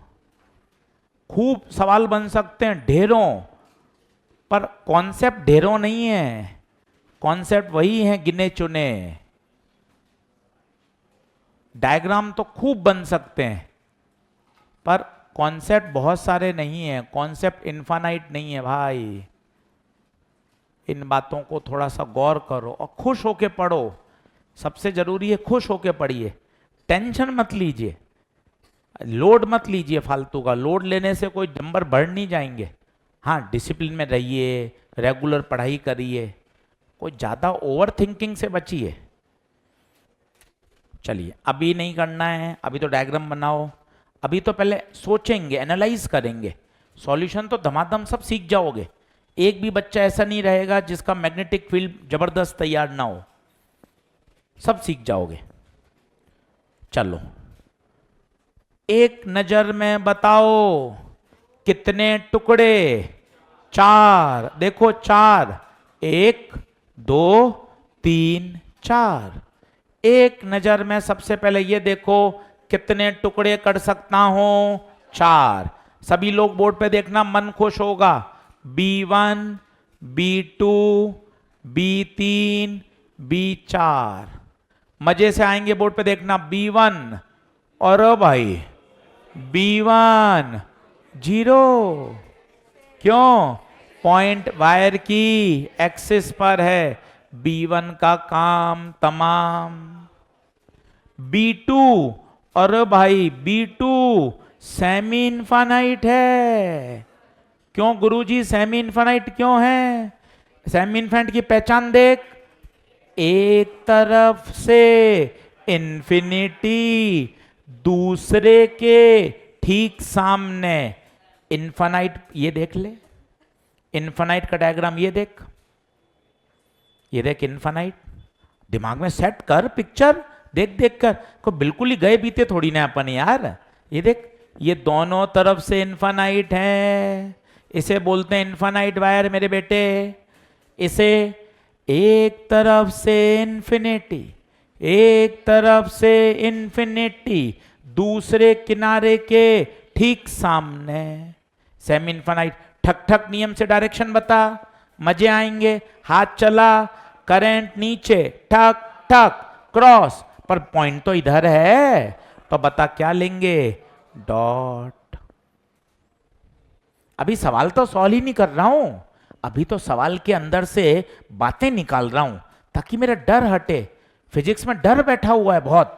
खूब सवाल बन सकते हैं ढेरों, पर कॉन्सेप्ट ढेरों नहीं है, कॉन्सेप्ट वही है गिने चुने। डायग्राम तो खूब बन सकते हैं पर कॉन्सेप्ट बहुत सारे नहीं है, कॉन्सेप्ट इनफाइनाइट नहीं है भाई। इन बातों को थोड़ा सा गौर करो और खुश होके पढ़ो, सबसे जरूरी है खुश होके पढ़िए, टेंशन मत लीजिए, लोड मत लीजिए फालतू का, लोड लेने से कोई नंबर बढ़ नहीं जाएंगे। हाँ डिसिप्लिन में रहिए, रेगुलर पढ़ाई करिए, कोई ज़्यादा ओवर थिंकिंग से बचिए। चलिए अभी नहीं करना है, अभी तो डायग्राम बनाओ, अभी तो पहले सोचेंगे, एनालाइज करेंगे, सॉल्यूशन तो धमाधम सब सीख जाओगे। एक भी बच्चा ऐसा नहीं रहेगा जिसका मैग्नेटिक फील्ड जबरदस्त तैयार ना हो, सब सीख जाओगे। चलो एक नजर में बताओ कितने टुकड़े 4, देखो 4, 1 2 3 4। एक नजर में सबसे पहले ये देखो कितने टुकड़े कर सकता हूं, 4। सभी लोग बोर्ड पे देखना, मन खुश होगा। B1, B2, B3, B4, मजे से आएंगे बोर्ड पे देखना। B1, और भाई B1 0, क्यों? पॉइंट वायर की एक्सिस पर है, B1 का काम तमाम। B2, और भाई B2 सेमी इनफाइनाइट है। क्यों गुरुजी सेमी इनफाइनाइट क्यों है? सेमी इनफाइनाइट की पहचान देख, एक तरफ से इंफिनिटी, दूसरे के ठीक सामने इनफाइनाइट। ये देख ले इनफाइनाइट का डायग्राम, ये देख इनफाइनाइट। दिमाग में सेट कर पिक्चर, देख देख कर को, बिल्कुल ही गए बीते थोड़ी ना अपन यार। ये देख, ये दोनों तरफ से इनफाइनाइट है, इसे बोलते हैं इनफाइनाइट वायर मेरे बेटे। इसे एक तरफ से इन्फिनिटी, एक तरफ से इन्फिनिटी, दूसरे किनारे के ठीक सामने सेमी इनफाइनाइट। ठक ठक नियम से डायरेक्शन बता, मजे आएंगे। हाथ चला, करंट नीचे, ठक ठक क्रॉस, पर पॉइंट तो इधर है, तो बता क्या लेंगे? डॉट। अभी सवाल तो सॉल्व ही नहीं कर रहा हूं, अभी तो सवाल के अंदर से बातें निकाल रहा हूं ताकि मेरा डर हटे। फिजिक्स में डर बैठा हुआ है बहुत।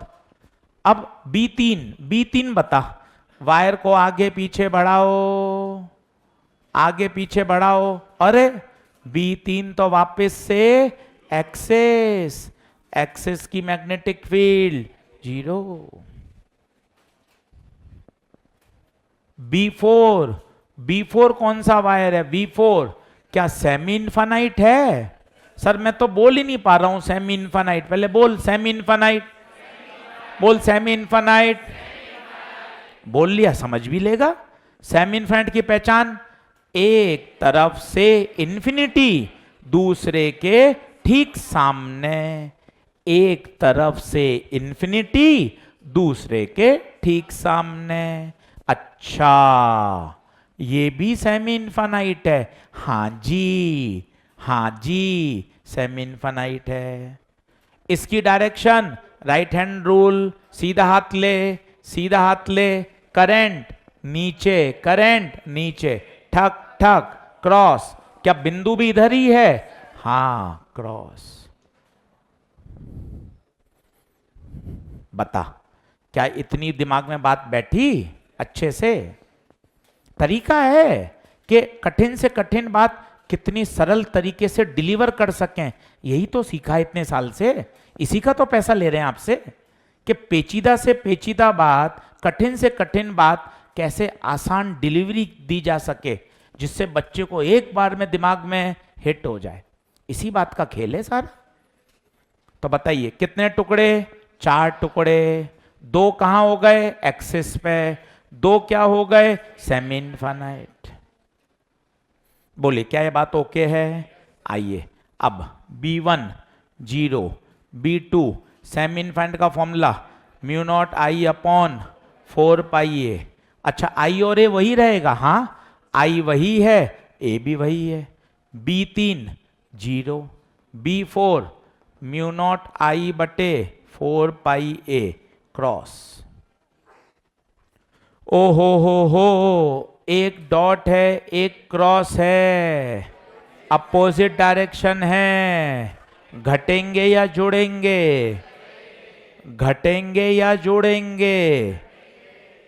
अब B3 बता, वायर को आगे पीछे बढ़ाओ, आगे पीछे बढ़ाओ। अरे B3 तो वापस से एक्सेस, एक्सेस की मैग्नेटिक फील्ड 0। B4 कौन सा वायर है? B4 क्या सेमी इनफाइनाइट है? सर मैं तो बोल ही नहीं पा रहा हूं सेमी इनफाइनाइट। पहले बोल सेमी इनफाइनाइट, बोल सेमी इनफाइनाइट। बोल लिया, समझ भी लेगा। सेमी इनफाइनाइट की पहचान, एक तरफ से इंफिनिटी, दूसरे के ठीक सामने। एक तरफ से इंफिनिटी, दूसरे के ठीक सामने। अच्छा, ये भी सेमी इनफाइनाइट है? हाँ जी, हाँ जी, सेमी इनफाइनाइट है। इसकी डायरेक्शन राइट हैंड रूल, सीधा हाथ ले, सीधा हाथ ले। करंट नीचे, करंट नीचे, ठक ठक क्रॉस। क्या बिंदु भी इधर ही है? हाँ, क्रॉस। बता, क्या इतनी दिमाग में बात बैठी अच्छे से? तरीका है कि कठिन से कठिन बात कितनी सरल तरीके से डिलीवर कर सकें, यही तो सीखा है इतने साल से। इसी का तो पैसा ले रहे हैं आपसे कि पेचीदा से पेचीदा बात, कठिन से कठिन बात कैसे आसान डिलीवरी दी जा सके, जिससे बच्चे को एक बार में दिमाग में हिट हो जाए। इसी बात का खेल है सारा। तो बताइए कितने टुकड़े? 4 टुकड़े। 2 कहां हो गए? एक्सिस पे। 2 क्या हो गए? Semi infinite. बोलिए क्या ये बात ओके है? आइए अब B1 0, B2 सेमी इनफाइनाइट का formula mu naught I upon 4 pi ए। अच्छा, I और A वही रहेगा? हाँ, I वही है, A भी वही है। B3 0, B4 mu naught I बटे 4 पाई ए क्रॉस। ओ हो, एक डॉट है, एक क्रॉस है, अपोजिट डायरेक्शन है। घटेंगे या जुड़ेंगे? घटेंगे या जुड़ेंगे?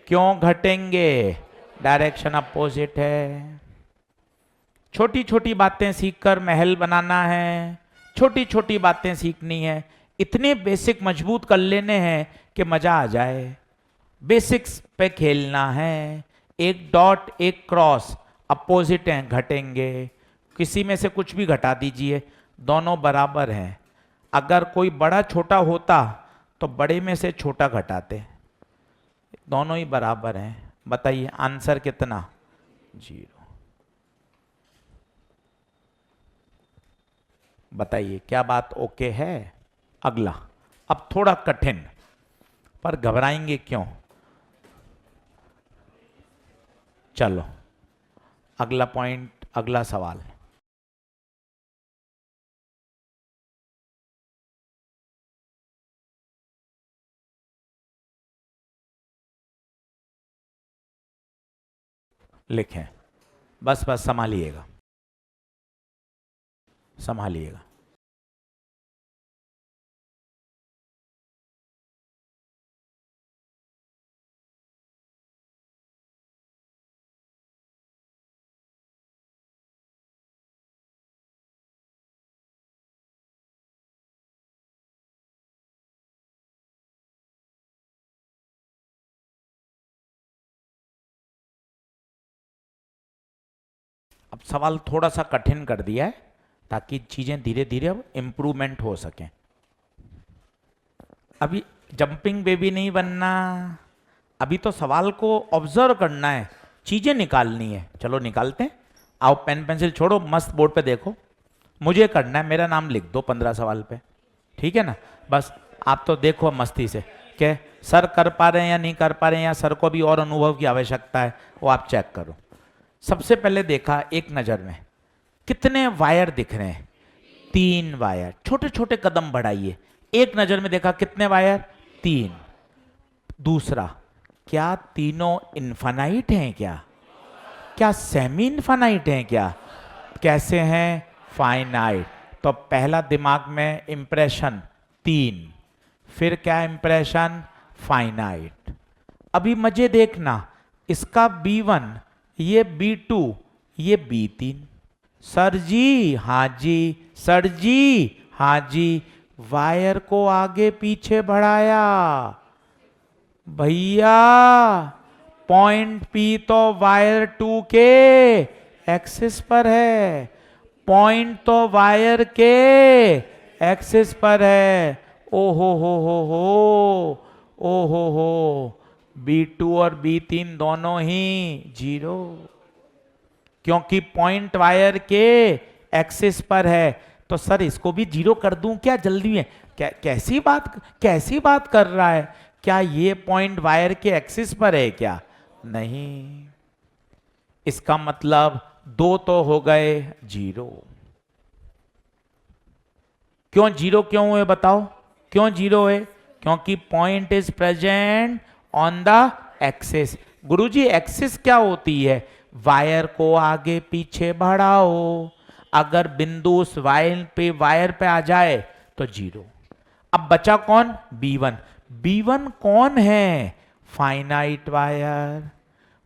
क्यों घटेंगे? डायरेक्शन अपोजिट है। छोटी छोटी बातें सीखकर महल बनाना है, छोटी छोटी बातें सीखनी है, इतने बेसिक मजबूत कर लेने हैं कि मजा आ जाए। बेसिक्स पे खेलना है। एक डॉट, एक क्रॉस, अपोजिट हैं, घटेंगे। किसी में से कुछ भी घटा दीजिए, दोनों बराबर हैं। अगर कोई बड़ा छोटा होता तो बड़े में से छोटा घटाते, दोनों ही बराबर हैं। बताइए आंसर कितना? 0। बताइए क्या बात ओके है? अगला, अब थोड़ा कठिन, पर घबराएंगे क्यों? चलो अगला पॉइंट, अगला सवाल। लिखें, बस बस संभालिएगा, संभालिएगा। अब सवाल थोड़ा सा कठिन कर दिया है ताकि चीजें धीरे धीरे अब इम्प्रूवमेंट हो सकें। अभी जंपिंग बेबी नहीं बनना, अभी तो सवाल को ऑब्जर्व करना है, चीजें निकालनी है। चलो निकालते हैं, आओ पेन पेंसिल छोड़ो, मस्त बोर्ड पे देखो, मुझे करना है, मेरा नाम लिख दो 15 सवाल पे, ठीक है ना? बस आप तो देखो मस्ती से क्या सर कर पा रहे हैं या नहीं कर पा रहे हैं, या सर को भी और अनुभव की आवश्यकता है, वो आप चेक करो। सबसे पहले देखा एक नजर में, कितने वायर दिख रहे हैं? 3 वायर। छोटे छोटे कदम बढ़ाइए, एक नजर में देखा कितने वायर? 3। दूसरा, क्या तीनों इनफाइनाइट हैं? क्या क्या सेमी इनफाइनाइट हैं? क्या कैसे हैं? फाइनाइट। तो पहला दिमाग में इंप्रेशन 3, फिर क्या इंप्रेशन? फाइनाइट। अभी मजे देखना, इसका B1, ये B2, ये B3। सर जी, हाँ जी, सर जी, हाँ जी, वायर को आगे पीछे बढ़ाया भैया। पॉइंट P तो वायर 2 के एक्सिस पर है, पॉइंट तो वायर के एक्सिस पर है। ओ हो, B2 और B3 दोनों ही 0, क्योंकि पॉइंट वायर के एक्सिस पर है। तो सर इसको भी 0 कर दूं क्या जल्दी में? कैसी बात कर रहा है? क्या ये पॉइंट वायर के एक्सिस पर है क्या? नहीं। इसका मतलब 2 तो हो गए 0। क्यों 0 क्यों हुए बताओ? क्यों 0 है? क्योंकि point is present on the axis. Guruji axis क्या होती है? वायर को आगे पीछे बढ़ाओ, अगर बिंदु उस वायर पे आ जाए तो 0। अब बचा कौन? B1। B1 कौन है? Finite wire.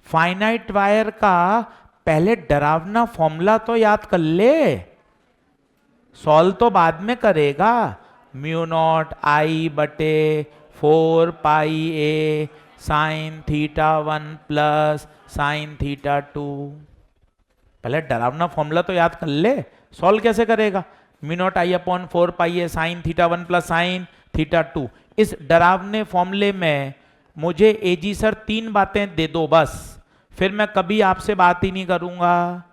फाइनाइट वायर का पहले डरावना फॉर्मूला तो याद कर ले, सॉल्व तो बाद में करेगा। म्यू नॉट I बटे 4 पाई A sign theta 1 plus sine theta 2। पहले डरावना फॉर्मूला तो याद कर ले, सॉल्व कैसे करेगा? Mu naught I upon 4 pi A sign theta 1 plus sine theta 2। इस डरावने फॉर्मूले में मुझे AG सर 3 बातें दे दो बस, फिर मैं कभी आपसे बात ही नहीं करूंगा।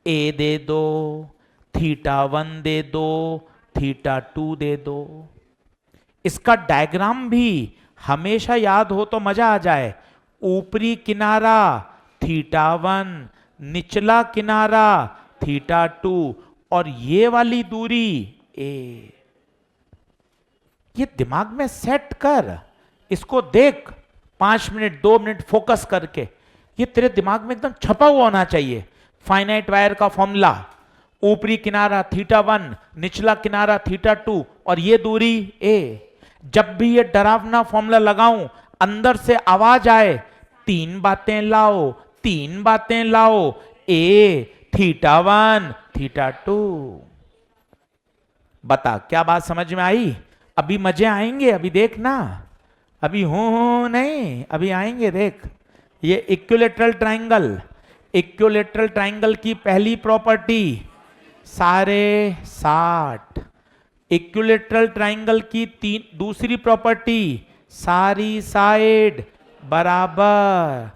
A दे दो, थीटा 1 दे दो, थीटा 2 दे दो। इसका डायग्राम भी हमेशा याद हो तो मजा आ जाए। ऊपरी किनारा थीटा 1, निचला किनारा थीटा 2, और ये वाली दूरी A। ये दिमाग में सेट कर, इसको देख 5 मिनट 2 मिनट फोकस करके, ये तेरे दिमाग में एकदम छपा हुआ होना चाहिए। फाइनाइट वायर का फॉर्मूला, ऊपरी किनारा थीटा 1, निचला किनारा थीटा 2, और ये दूरी A। जब भी ये डरावना फॉर्मूला लगाऊं, अंदर से आवाज आए, 3 बातें लाओ, 3 बातें लाओ, A थीटा 1 थीटा 2। बता क्या बात समझ में आई? अभी मजे आएंगे, अभी देखना, अभी हूं नहीं, अभी आएंगे देख। ये इक्विलेटरल ट्राइंगल, इक्विलेटरल ट्राइंगल की पहली प्रॉपर्टी सारे 60। इक्विलेटरल ट्राइंगल की दूसरी प्रॉपर्टी सारी साइड बराबर।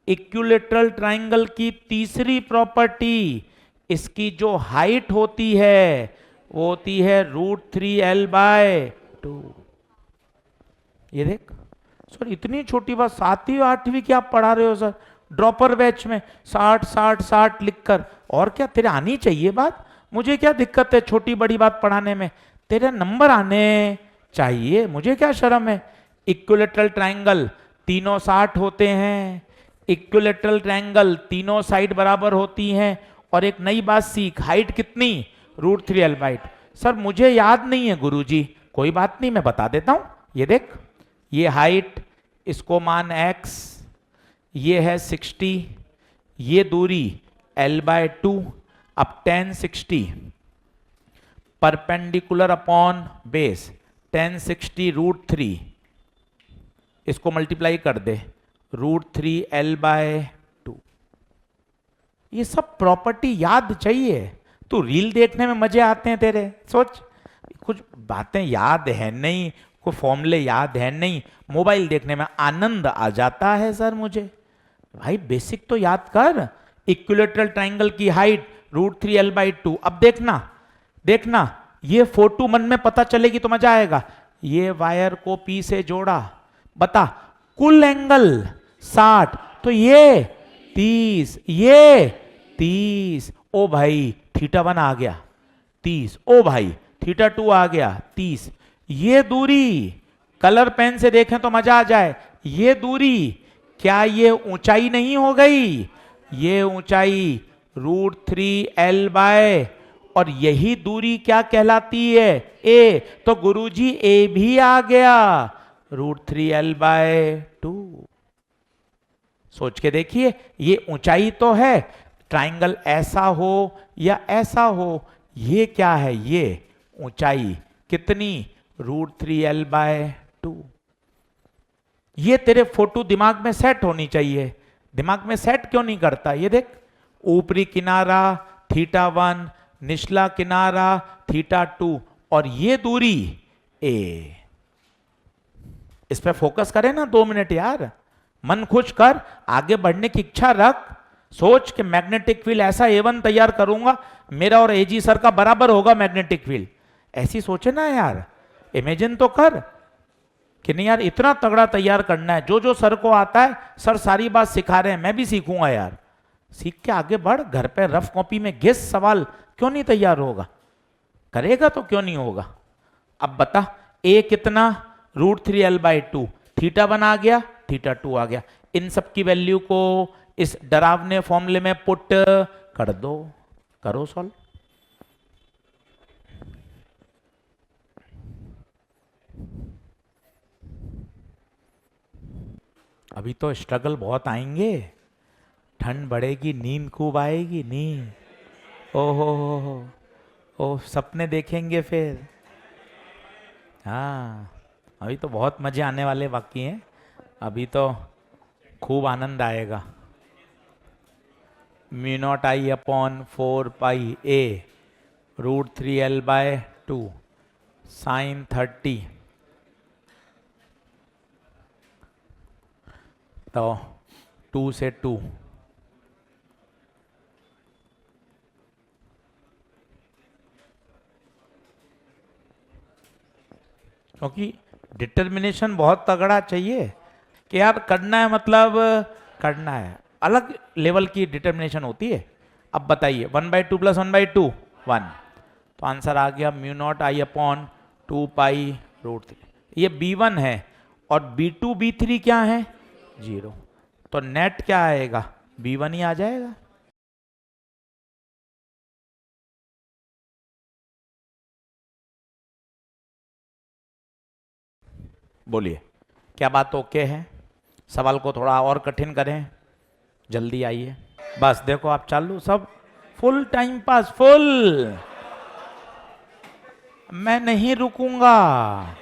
इक्विलेटरल ट्राइंगल की तीसरी प्रॉपर्टी, इसकी जो हाइट होती है वो होती है √3L/2। ये देख सर, इतनी छोटी बात, 7वीं 8वीं की आप पढ़ा रहे हो सर, ड्रॉपर बैच में 60 60 60 लिखकर। और क्या तेरे आनी चाहिए बात, मुझे क्या दिक्कत है छोटी बड़ी बात पढ़ाने में, तेरे नंबर आने चाहिए, मुझे क्या शर्म है। इक्विलेटरल ट्रायंगल तीनों 60 होते हैं, इक्विलेटरल ट्रायंगल तीनों साइड बराबर होती हैं। और एक नई बात सीख, हाइट कितनी, √3L/2। सर मुझे याद नहीं है गुरुजी, कोई बात नहीं, मैं बता देता हूं। ये देख, ये हाइट, इसको मान x, ये है 60, ये दूरी L/2। अब tan 60 perpendicular upon base, tan 60 √3, इसको मल्टीप्लाई कर दे, √3L/2। ये सब प्रॉपर्टी याद चाहिए। तू रील देखने में मजे आते हैं तेरे, सोच, कुछ बातें याद है नहीं, कोई फॉर्मूले याद है नहीं, मोबाइल देखने में आनंद आ जाता है सर मुझे। भाई बेसिक तो याद कर। इक्विलेटरल ट्रायंगल की हाइट √3L/2। अब देखना, देखना, ये फोटो मन में पता चलेगी तो मजा आएगा। ये वायर को P से जोड़ा, बता कुल एंगल 60, तो ये 30, ये 30, ओ भाई θ1 आ गया 30, ओ भाई θ2 आ गया 30। ये दूरी कलर पेन से देखें तो मजा आ जाए, ये दूरी क्या ये ऊंचाई नहीं हो गई, ये ऊंचाई √3L/, और यही दूरी क्या कहलाती है, ए, तो गुरुजी ए भी आ गया √3L/2। सोच के देखिए, ये ऊंचाई तो है, ट्रायंगल ऐसा हो या ऐसा हो, ये क्या है, ये ऊंचाई कितनी, √3L/2। ये तेरे फोटो दिमाग में सेट होनी चाहिए। दिमाग में सेट क्यों नहीं करता, ये देख, ऊपरी किनारा θ1, निचला किनारा θ2, और ये दूरी ए। इस पे फोकस करें ना 2 मिनट यार, मन खुश कर, आगे बढ़ने की इच्छा रख। सोच कि मैग्नेटिक फील्ड ऐसा A1 तैयार करूंगा, मेरा और AG सर का बराबर होगा मैग्नेटिक फील्ड। ऐसी सोचे ना यार, इमेजिन तो कर कि नहीं यार, इतना तगड़ा तैयार करना है। जो जो सर को आता है, सर सारी बात सिखा रहे हैं, मैं भी सीखूंगा यार। सीख के आगे बढ़, घर पे रफ कॉपी में गेस सवाल क्यों नहीं तैयार होगा, करेगा तो क्यों नहीं होगा। अब बता, ए कितना, √3L/2, θ1 आ गया, θ2 आ गया, इन सब की वैल्यू को इस डरावने फॉर्मूले में पुट कर दो, करो सॉल्व। अभी तो स्ट्रगल बहुत आएंगे, ठंड बढ़ेगी, नींद खूब आएगी, नींद, हो ओ सपने देखेंगे फिर। हाँ, अभी तो बहुत मजे आने वाले बाकी हैं, अभी तो खूब आनंद आएगा। μ0I/4πa √3L/2 sin 30, तो 2 से 2, क्योंकि डिटर्मिनेशन बहुत तगड़ा चाहिए कि यार करना है, मतलब करना है, अलग लेवल की डिटर्मिनेशन होती है। अब बताइए, 1/2 + 1/2 1, तो आंसर आ गया μ0I/2π√3। ये B1 है, और B2 B3 क्या है, 0, तो नेट क्या आएगा, B1 ही आ जाएगा। बोलिए, क्या बात ओके है, सवाल को थोड़ा और कठिन करें, जल्दी आइए। बस देखो आप चालू, सब फुल टाइम पास, फुल, मैं नहीं रुकूंगा।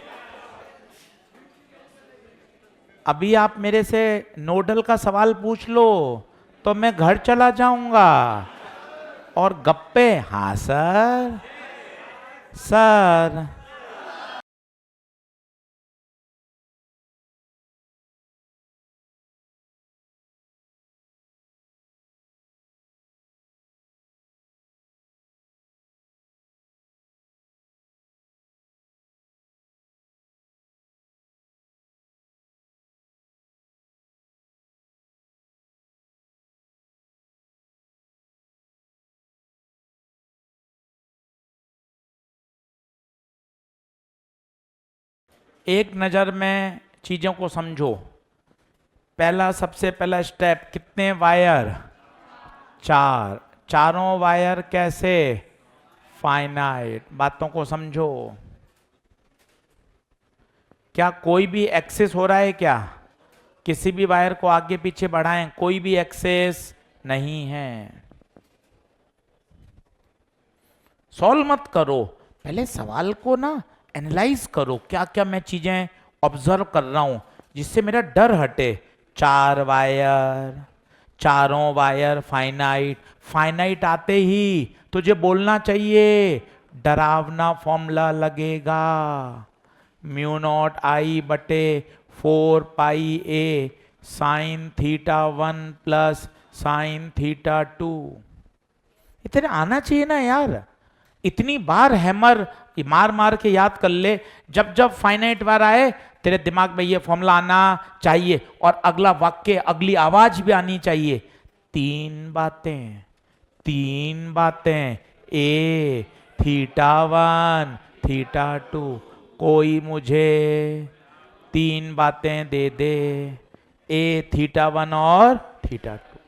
अभी आप मेरे से नोडल का सवाल पूछ लो तो मैं घर चला जाऊंगा, और गप्पे, हाँ सर, सर एक नज़र में चीज़ों को समझो। पहला, सबसे पहला स्टेप, कितने वायर? चार। चारों वायर कैसे? फाइनाइट। बातों को समझो। क्या कोई भी एक्सेस हो रहा है क्या? किसी भी वायर को आगे पीछे बढ़ाएं, कोई भी एक्सेस नहीं है। सॉल्व मत करो, पहले सवाल को ना एनालाइज करो, क्या क्या मैं चीजें ऑब्जर्व कर रहा हूं जिससे मेरा डर हटे। चार वायर, चारों वायर फाइनाइट। फाइनाइट आते ही तुझे बोलना चाहिए, डरावना फॉर्मूला लगेगा, म्यू नॉट आई बटे 4 pi A sine theta 1 plus sine theta 2। इतना आना चाहिए ना यार। इतनी बार हैमर मार मार के याद कर ले, जब जब फाइनाइट बार आए तेरे दिमाग में ये फॉर्मूला आना चाहिए और अगला वाक्य, अगली आवाज भी आनी चाहिए। तीन बातें, तीन बातें, ए थीटा 1 थीटा 2, कोई मुझे तीन बातें दे दे, ए थीटा 1 और थीटा 2।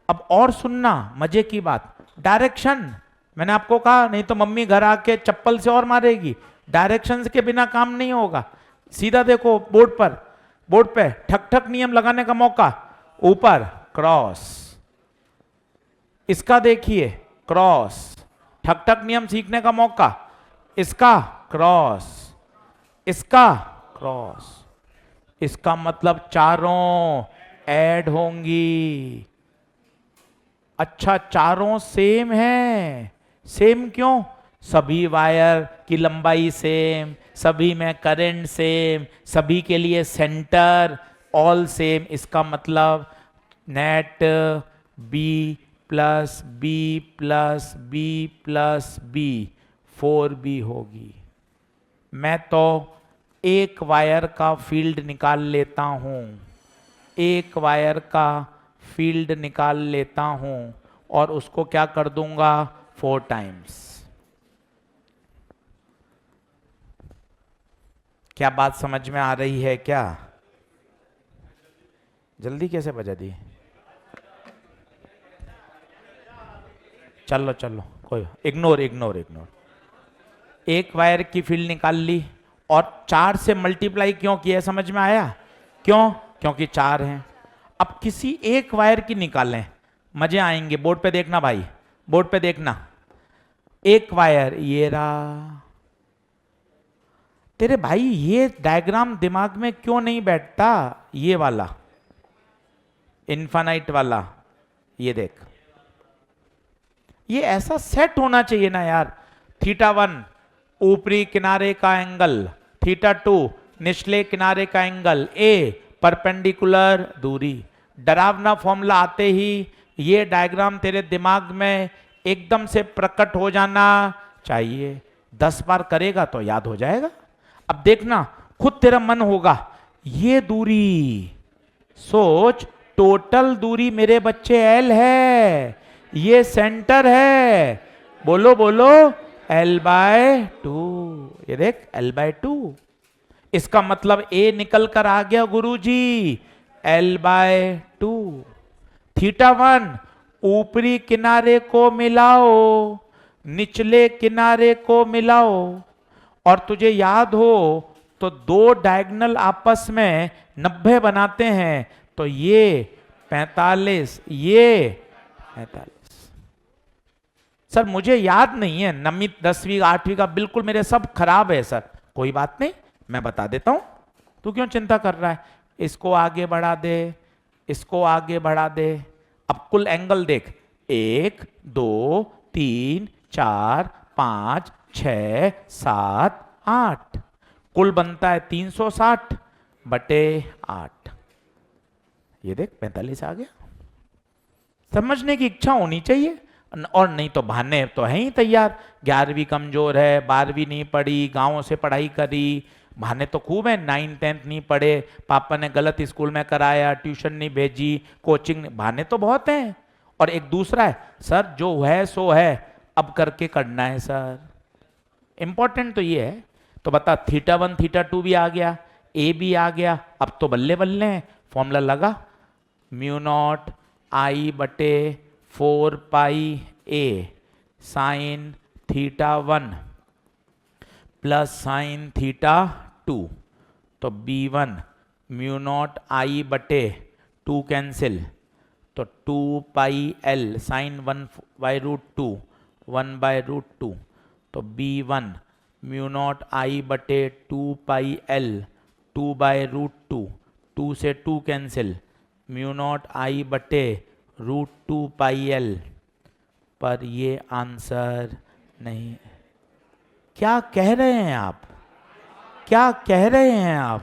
अब और सुनना मजे की बात, डायरेक्शन। मैंने आपको कहा नहीं तो मम्मी घर आके चप्पल से और मारेगी। डायरेक्शंस के बिना काम नहीं होगा। सीधा देखो बोर्ड पर, बोर्ड पे ठक ठक नियम लगाने का मौका, ऊपर क्रॉस, इसका देखिए क्रॉस, ठक ठक नियम सीखने का मौका, इसका क्रॉस, इसका क्रॉस। इसका मतलब चारों ऐड होंगी। अच्छा, चारों सेम है। सेम क्यों? सभी वायर की लंबाई सेम, सभी में करंट सेम, सभी के लिए सेंटर ऑल सेम। इसका मतलब net B plus B plus B plus B 4b B. मैं तो एक वायर का फील्ड निकाल लेता हूं, एक वायर का फील्ड निकाल लेता हूं और उसको क्या कर दूंगा? 4 टाइम्स। क्या बात समझ में आ रही है क्या? जल्दी कैसे बजा दी? चलो चलो, कोई इग्नोर इग्नोर इग्नोर। एक वायर की फील्ड निकाल ली और 4 से मल्टीप्लाई क्यों किया, समझ में आया? क्यों? क्योंकि 4 हैं। अब किसी एक वायर की निकालें, मजे आएंगे। बोर्ड पे देखना भाई, बोर्ड पे देखना। एक वायर ये रहा। तेरे भाई ये डायग्राम दिमाग में क्यों नहीं बैठता? ये वाला इनफाइनाइट वाला, ये देख, ये ऐसा सेट होना चाहिए ना यार। थीटा 1 ऊपरी किनारे का एंगल, थीटा 2 निचले किनारे का एंगल, ए परपेंडिकुलर दूरी। डरावना फॉर्मूला आते ही ये डायग्राम तेरे दिमाग में एकदम से प्रकट हो जाना चाहिए। 10 बार करेगा तो याद हो जाएगा। अब देखना, खुद तेरा मन होगा, ये दूरी, सोच, टोटल दूरी मेरे बच्चे एल है, ये सेंटर है, बोलो बोलो, L/2। ये देख L/2। इसका मतलब ए निकल कर आ गया गुरुजी, L/2। थीटा 1 ऊपरी किनारे को मिलाओ, निचले किनारे को मिलाओ, और तुझे याद हो तो दो डायगोनल आपस में 90 बनाते हैं, तो ये 45, ये 45। सर मुझे याद नहीं है, 9वीं 10वीं 8वीं का बिल्कुल मेरे सब खराब है सर। कोई बात नहीं, मैं बता देता हूं, तू क्यों चिंता कर रहा है? इसको आगे बढ़ा दे, इसको आगे बढ़ा दे। अब कुल एंगल देख, 1 2 3 4 5 6 7 8, कुल बनता है 360 बटे 8। ये देख 45 आ गया। समझने की इच्छा होनी चाहिए, और नहीं तो बहाने तो है ही तैयार। 11वीं कमजोर है, 12वीं नहीं पढ़ी, गांवों से पढ़ाई करी, बहाने तो खूब है। 9th 10th नहीं पढ़े, पापा ने गलत स्कूल में कराया, ट्यूशन नहीं भेजी, कोचिंग, बहाने तो बहुत हैं। और एक दूसरा है, सर जो है सो है, अब करके करना है सर। इंपॉर्टेंट तो ये है, तो बता, θ1 θ2 भी आ गया, ए भी आ गया, अब तो बल्ले बल्ले हैं, फॉर्मूला लगा, म्यू नॉट आई बटे 4 pi A sign θ1 plus sign θ2, तो B1 म्यू नॉट आई बटे 2 कैंसिल, तो 2 पाई L साइन 1/√2 1/√2, तो B1 म्यू नॉट आई बटे 2 पाई L 2/√2, 2 से 2 कैंसिल, म्यू नॉट आई बटे √2 पाई L। पर ये आंसर नहीं। क्या कह रहे हैं आप, क्या कह रहे हैं आप?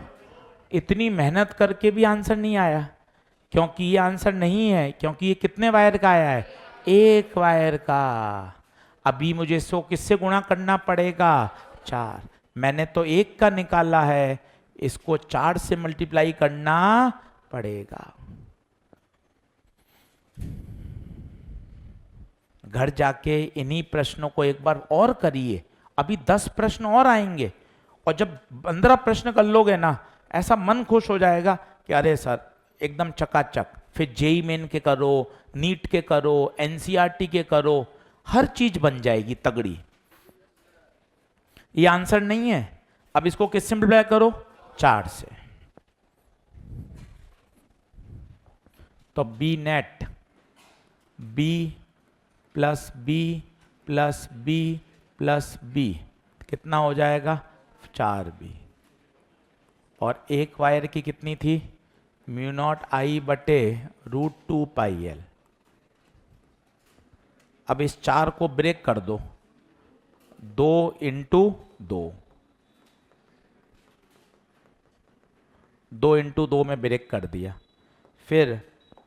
इतनी मेहनत करके भी आंसर नहीं आया, क्योंकि ये आंसर नहीं है, क्योंकि ये कितने वायर का आया है, एक वायर का। अभी मुझे इसको किससे गुणा करना पड़ेगा, 4। मैंने तो एक का निकाला है, इसको 4 से मल्टीप्लाई करना पड़ेगा। घर जाके इन्हीं प्रश्नों को एक बार और करिए, अभी 10 प्रश्न और आएंगे, और जब 15 प्रश्न कर लोगे ना, ऐसा मन खुश हो जाएगा कि अरे सर एकदम चकाचक। फिर जेई मेन के करो, नीट के करो, एनसीईआरटी के करो, हर चीज बन जाएगी तगड़ी। ये आंसर नहीं है, अब इसको किससे मल्टीप्लाई करो, 4 से। तो B net B plus B plus B plus B कितना हो जाएगा, 4B। और एक वायर की कितनी थी, म्यू नॉट आई बटे √2 पाई L। अब इस 4 को ब्रेक कर दो, 2 इंटू 2, 2 इंटू 2 में ब्रेक कर दिया। फिर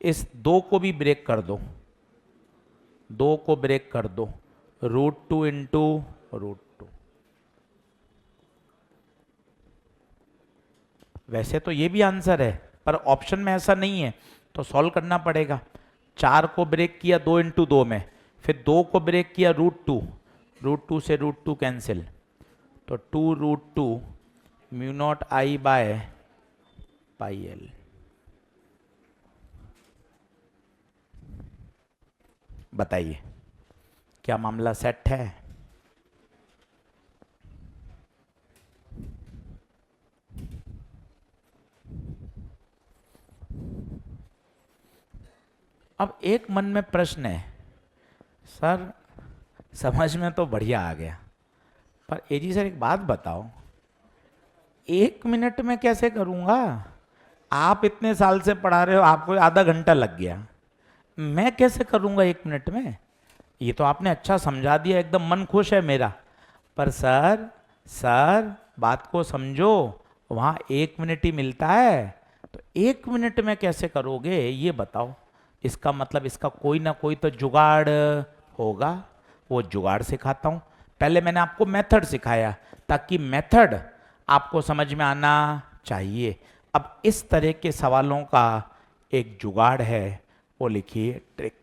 इस 2 को भी ब्रेक कर दो, 2 को ब्रेक कर दो, √2 इंटू √2। वैसे तो ये भी आंसर है, पर ऑप्शन में ऐसा नहीं है, तो सॉल्व करना पड़ेगा। 4 को ब्रेक किया 2 इंटू 2 में, फिर 2 को ब्रेक किया √2, √2 से √2 कैंसिल, तो 2√2 mu naught I by pi L। बताइए क्या मामला सेट है? अब एक मन में प्रश्न है, सर समझ में तो बढ़िया आ गया, पर एजी सर एक बात बताओ, 1 मिनट में कैसे करूंगा? आप इतने साल से पढ़ा रहे हो, आपको आधा घंटा लग गया, मैं कैसे करूंगा 1 मिनट में? ये तो आपने अच्छा समझा दिया, एकदम मन खुश है मेरा। पर सर बात को समझो, वहाँ 1 मिनट ही मिलता है, तो 1 मिनट में कैसे करोगे ये बताओ। इसका मतलब इसका कोई ना कोई तो जुगाड़ होगा, वो जुगाड़ सिखाता हूँ। पहले मैंने आपको मेथड सिखाया, ताकि मेथड आपको समझ में आना चाहिए। अब इस तरह के सवालों का एक जुगाड़ है, वो लिखिए ट्रिक।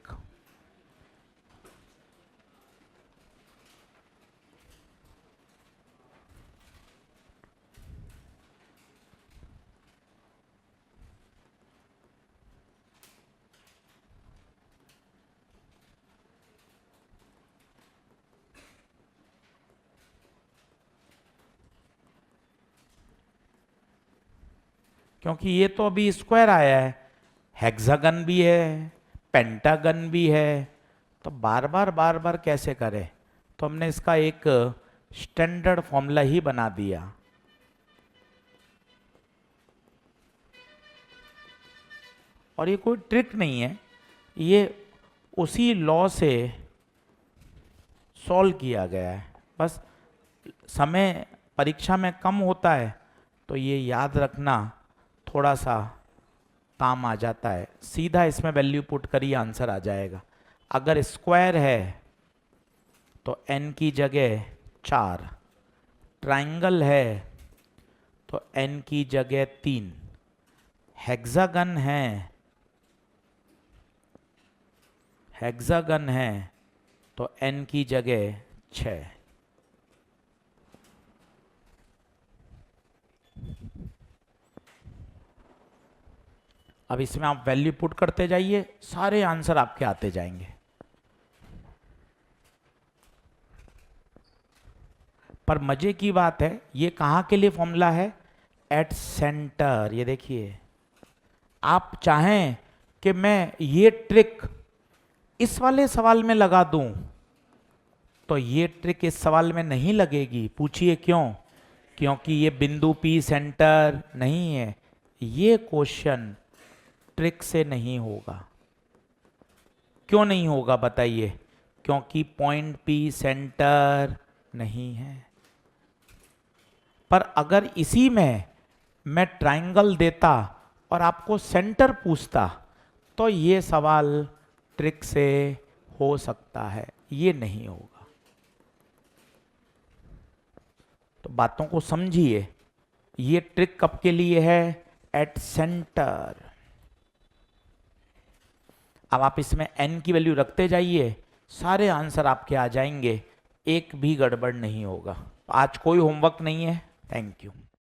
क्योंकि ये तो अभी स्क्वायर आया है, हेक्सागन भी है, पेंटागन भी है, तो बार बार कैसे करें? तो हमने इसका एक स्टैंडर्ड फॉर्मूला ही बना दिया। और ये कोई ट्रिक नहीं है, ये उसी लॉ से सॉल्व किया गया है। बस समय परीक्षा में कम होता है, तो ये याद रखना थोड़ा सा काम आ जाता है। सीधा इसमें वैल्यू पुट करिए, आंसर आ जाएगा। अगर स्क्वायर है तो n की जगह 4, ट्राइंगल है तो n की जगह 3, हेक्सागन है तो n की जगह 6। अब इसमें आप वैल्यू पुट करते जाइए, सारे आंसर आपके आते जाएंगे। पर मजे की बात है, ये कहाँ के लिए फॉर्मूला है? At centre. ये देखिए, आप चाहें कि मैं ये ट्रिक इस वाले सवाल में लगा दूं, तो ये ट्रिक इस सवाल में नहीं लगेगी। पूछिए क्यों? क्योंकि ये बिंदु P सेंटर नहीं है। ये क्वेश्चन ट्रिक से नहीं होगा। क्यों नहीं होगा बताइए? क्योंकि पॉइंट P सेंटर नहीं है। पर अगर इसी में मैं ट्रायंगल देता और आपको सेंटर पूछता, तो ये सवाल ट्रिक से हो सकता है, ये नहीं होगा। तो बातों को समझिए। ये ट्रिक कब के लिए है? At centre. अब आप इसमें n की वैल्यू रखते जाइए, सारे आंसर आपके आ जाएंगे, एक भी गड़बड़ नहीं होगा। आज कोई होमवर्क नहीं है। Thank you.